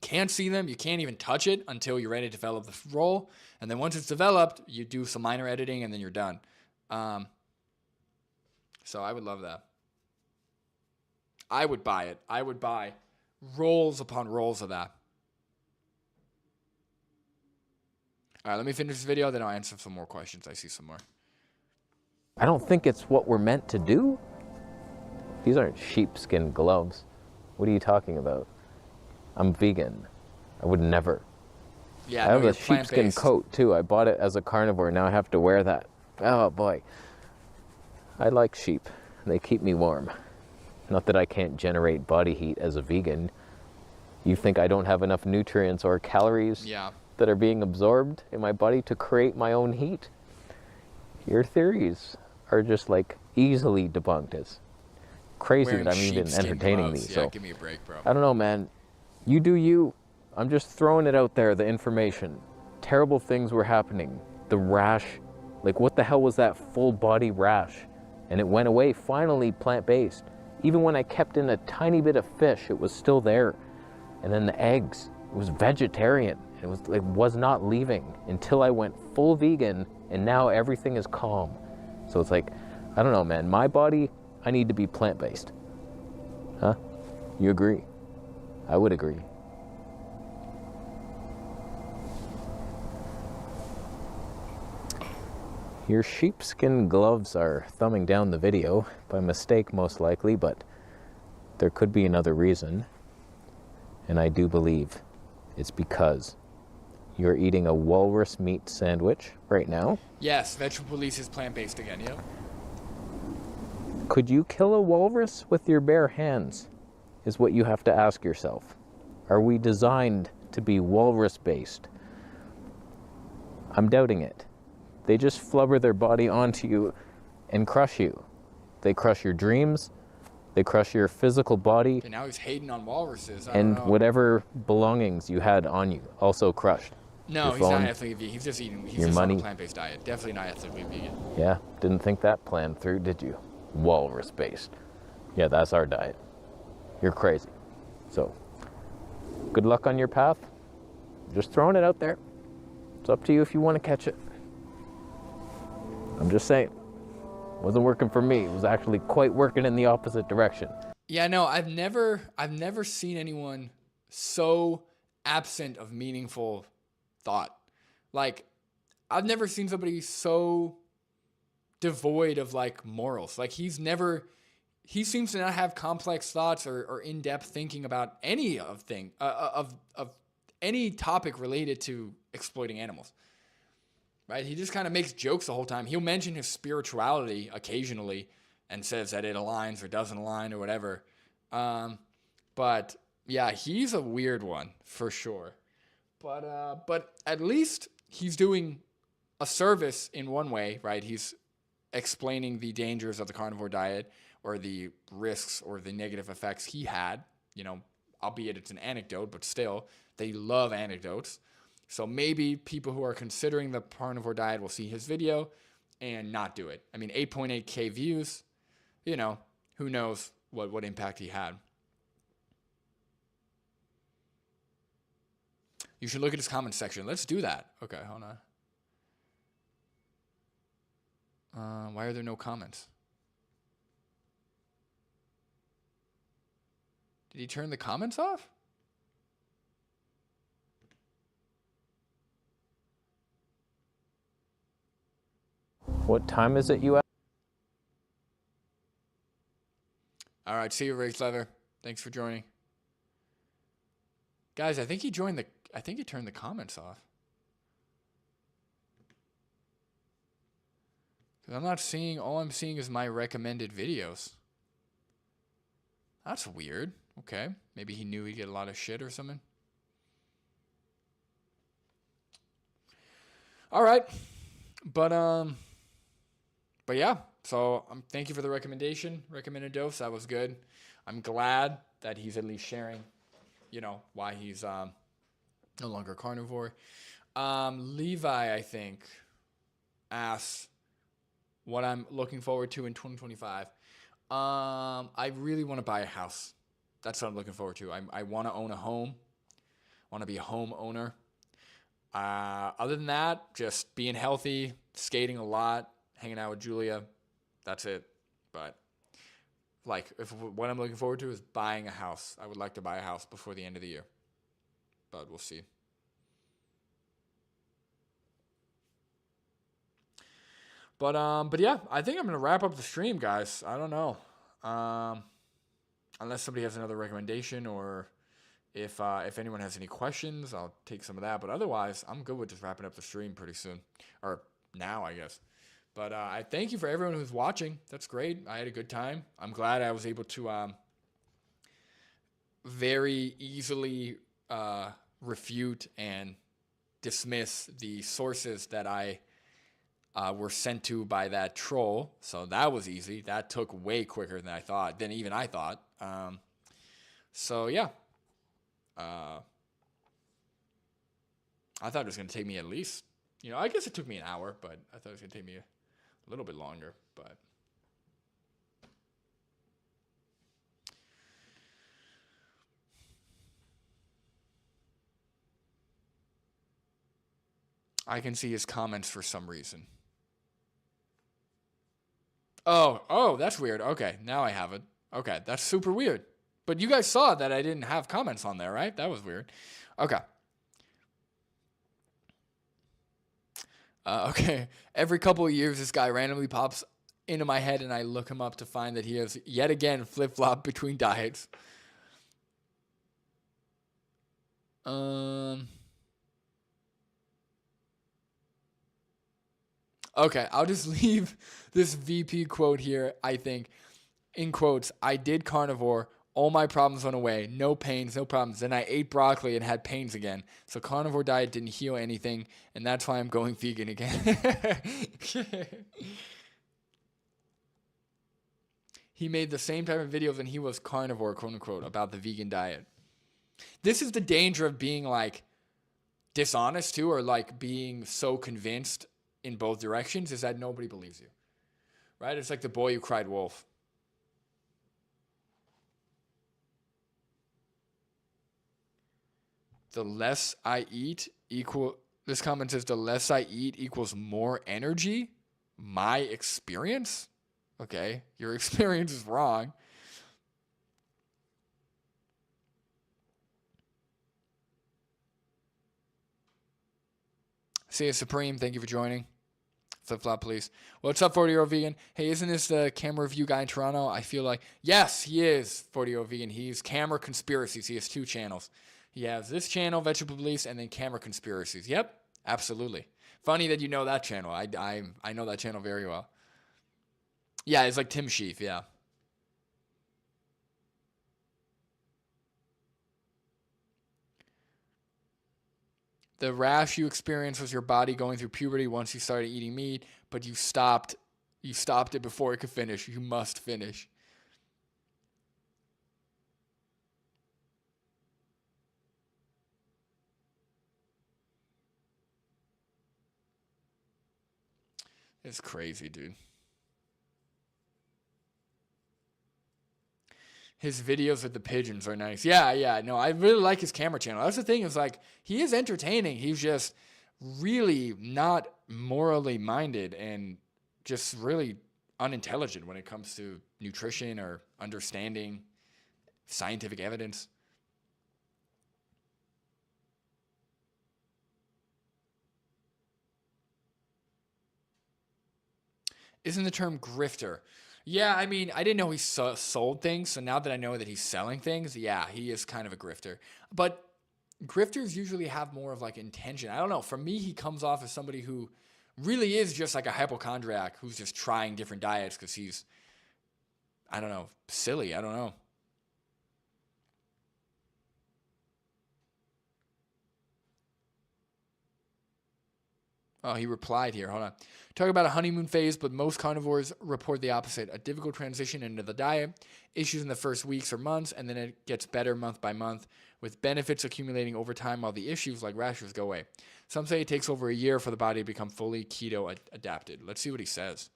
can't see them. You can't even touch it until you're ready to develop the roll. And then once it's developed, you do some minor editing and then you're done. So I would love that. I would buy it. I would buy rolls upon rolls of that. All right, let me finish this video, then I'll answer some more questions. I see some more. I don't think it's what we're meant to do. These aren't sheepskin gloves. What are you talking about? I'm vegan. I would never. Yeah, I have a sheepskin coat too. I bought it as a carnivore. Now I have to wear that. Oh boy. I like sheep. They keep me warm. Not that I can't generate body heat as a vegan. You think I don't have enough nutrients or calories that are being absorbed in my body to create my own heat? Your theories are just like easily debunked. It's crazy that I'm even entertaining these. So give me a break, bro. I don't know, man. You do you. I'm just throwing it out there, the information. Terrible things were happening. The rash, like what the hell was that full body rash? And it went away, finally plant-based. Even when I kept in a tiny bit of fish, it was still there. And then the eggs, it was vegetarian. It was not leaving until I went full vegan, and now everything is calm. So it's like, I don't know, man. My body, I need to be plant-based. Huh? You agree? I would agree. Your sheepskin gloves are thumbing down the video, by mistake most likely, but there could be another reason. And I do believe it's because you're eating a walrus meat sandwich right now. Yes, Vegetable Police is plant-based again, yeah. Could you kill a walrus with your bare hands, is what you have to ask yourself. Are we designed to be walrus-based? I'm doubting it. They just flubber their body onto you and crush you. They crush your dreams. They crush your physical body. Okay, now he's hating on walruses. And whatever belongings you had on you, also crushed. No, he's not ethically vegan. He's just eating. He's just on a plant-based diet. Definitely not ethically vegan. Yeah, didn't think that planned through, did you? Walrus-based. Yeah, that's our diet. You're crazy. So, good luck on your path. Just throwing it out there. It's up to you if you want to catch it. I'm just saying. Wasn't working for me. It was actually quite working in the opposite direction. Yeah, no, I've never seen anyone so absent of meaningful thought. Like, I've never seen somebody so devoid of like morals. Like he seems to not have complex thoughts or in-depth thinking about any of any topic related to exploiting animals. Right? He just kind of makes jokes the whole time. He'll mention his spirituality occasionally and says that it aligns or doesn't align or whatever. But yeah, he's a weird one for sure. But at least he's doing a service in one way, right? He's explaining the dangers of the carnivore diet or the risks or the negative effects he had, albeit it's an anecdote, but still, they love anecdotes. So maybe people who are considering the carnivore diet will see his video and not do it. I mean, 8.8K views, who knows what impact he had. You should look at his comment section. Let's do that. Okay, hold on. Why are there no comments? Did he turn the comments off? What time is it, you ask? All right, see you, Ray Clever. Thanks for joining. Guys, I think he turned the comments off. Because I'm not seeing, all I'm seeing is my recommended videos. That's weird. Okay. Maybe he knew he'd get a lot of shit or something. All right. But yeah. So thank you for the recommended dose. That was good. I'm glad that he's at least sharing, why he's no longer carnivore. Levi, I think, asks, what I'm looking forward to in 2025. I really want to buy a house. That's what I'm looking forward to. I want to own a home. Want to be a homeowner. Other than that, just being healthy, skating a lot, hanging out with Julia. That's it. But like, if what I'm looking forward to is buying a house. I would like to buy a house before the end of the year, but we'll see. But yeah, I think I'm gonna wrap up the stream, guys. I don't know, unless somebody has another recommendation, or if anyone has any questions, I'll take some of that. But otherwise, I'm good with just wrapping up the stream pretty soon, or now, I guess. But I thank you for everyone who's watching. That's great. I had a good time. I'm glad I was able to very easily refute and dismiss the sources that I were sent to by that troll. So that was easy. That took way quicker than even I thought. So yeah. I thought it was going to take me at least, I guess it took me an hour, but I thought it was going to take me a little bit longer, but I can see his comments for some reason. Oh, that's weird. Okay, now I have it. Okay, that's super weird. But you guys saw that I didn't have comments on there, right? That was weird. Okay. Okay. Every couple of years, this guy randomly pops into my head, and I look him up to find that he has yet again flip-flopped between diets. Okay, I'll just leave this VP quote here, I think. In quotes, I did carnivore. All my problems went away. No pains, no problems. Then I ate broccoli and had pains again. So carnivore diet didn't heal anything, and that's why I'm going vegan again. He made the same type of videos and he was carnivore, quote unquote, about the vegan diet. This is the danger of being like dishonest too, or like being so convinced in both directions, is that nobody believes you. Right? It's like the boy who cried wolf. The less I eat this comment says the less I eat equals more energy. My experience? Okay, your experience is wrong. See you, Supreme. Thank you for joining. Flip flop, please. What's up, 40-year-old vegan? Hey, isn't this the camera review guy in Toronto? I feel like, yes, he is 40-year-old vegan. He's Camera Conspiracies. He has 2 channels. He has this channel, Vegetable Police, and then Camera Conspiracies. Yep, absolutely. Funny that you know that channel. I know that channel very well. Yeah, it's like Tim Sheaf, yeah. The rash you experienced was your body going through puberty once you started eating meat, but you stopped it before it could finish. You must finish. It's crazy, dude. His videos with the pigeons are nice. Yeah. No, I really like his camera channel. That's the thing, is like, he is entertaining. He's just really not morally minded and just really unintelligent when it comes to nutrition or understanding scientific evidence. Isn't the term grifter? Yeah, I mean, I didn't know he sold things, so now that I know that he's selling things, yeah, he is kind of a grifter. But grifters usually have more of like intention. I don't know. For me, he comes off as somebody who really is just like a hypochondriac who's just trying different diets because he's, I don't know, silly. I don't know. Oh, he replied here. Hold on. Talk about a honeymoon phase, but most carnivores report the opposite. A difficult transition into the diet, issues in the first weeks or months, and then it gets better month by month, with benefits accumulating over time while the issues like rashes go away. Some say it takes over a year for the body to become fully keto adapted. Let's see what he says.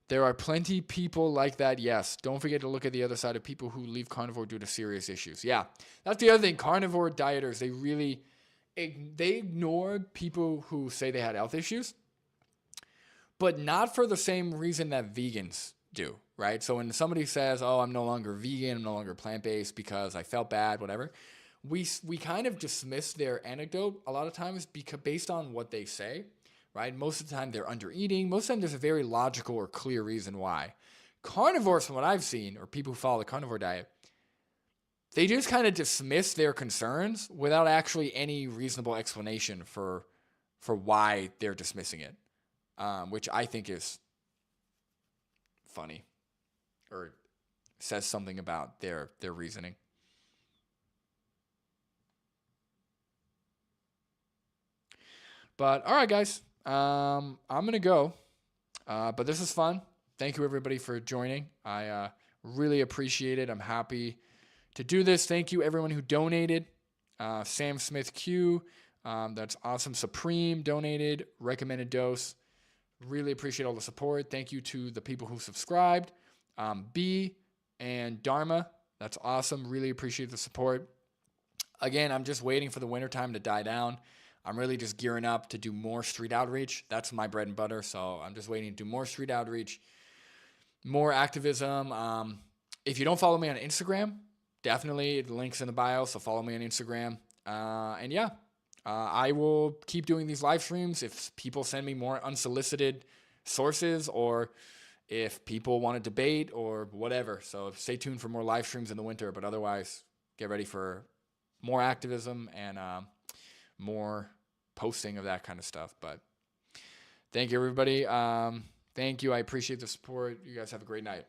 There are plenty people like that, yes. Don't forget to look at the other side of people who leave carnivore due to serious issues. Yeah, that's the other thing. Carnivore dieters, they ignore people who say they had health issues, but not for the same reason that vegans do, right? So when somebody says, oh, I'm no longer vegan, I'm no longer plant-based because I felt bad, whatever, we kind of dismiss their anecdote a lot of times based on what they say, right? Most of the time they're under eating. Most of the time there's a very logical or clear reason why. Carnivores, from what I've seen, or people who follow the carnivore diet, they just kind of dismiss their concerns without actually any reasonable explanation for why they're dismissing it, which I think is funny or says something about their reasoning. But all right, guys, I'm gonna go. But this is fun. Thank you everybody for joining. I really appreciate it. I'm happy to do this. Thank you everyone who donated. Sam Smith Q, that's awesome. Supreme donated. Recommended dose. Really appreciate all the support. Thank you to the people who subscribed. B and Dharma, that's awesome. Really appreciate the support. Again, I'm just waiting for the wintertime to die down. I'm really just gearing up to do more street outreach. That's my bread and butter. So I'm just waiting to do more street outreach, more activism. If you don't follow me on Instagram, definitely the link's in the bio. So follow me on Instagram. And yeah, I will keep doing these live streams if people send me more unsolicited sources or if people want to debate or whatever. So stay tuned for more live streams in the winter. But otherwise, get ready for more activism and more posting of that kind of stuff. But thank you, everybody. Thank you. I appreciate the support. You guys have a great night.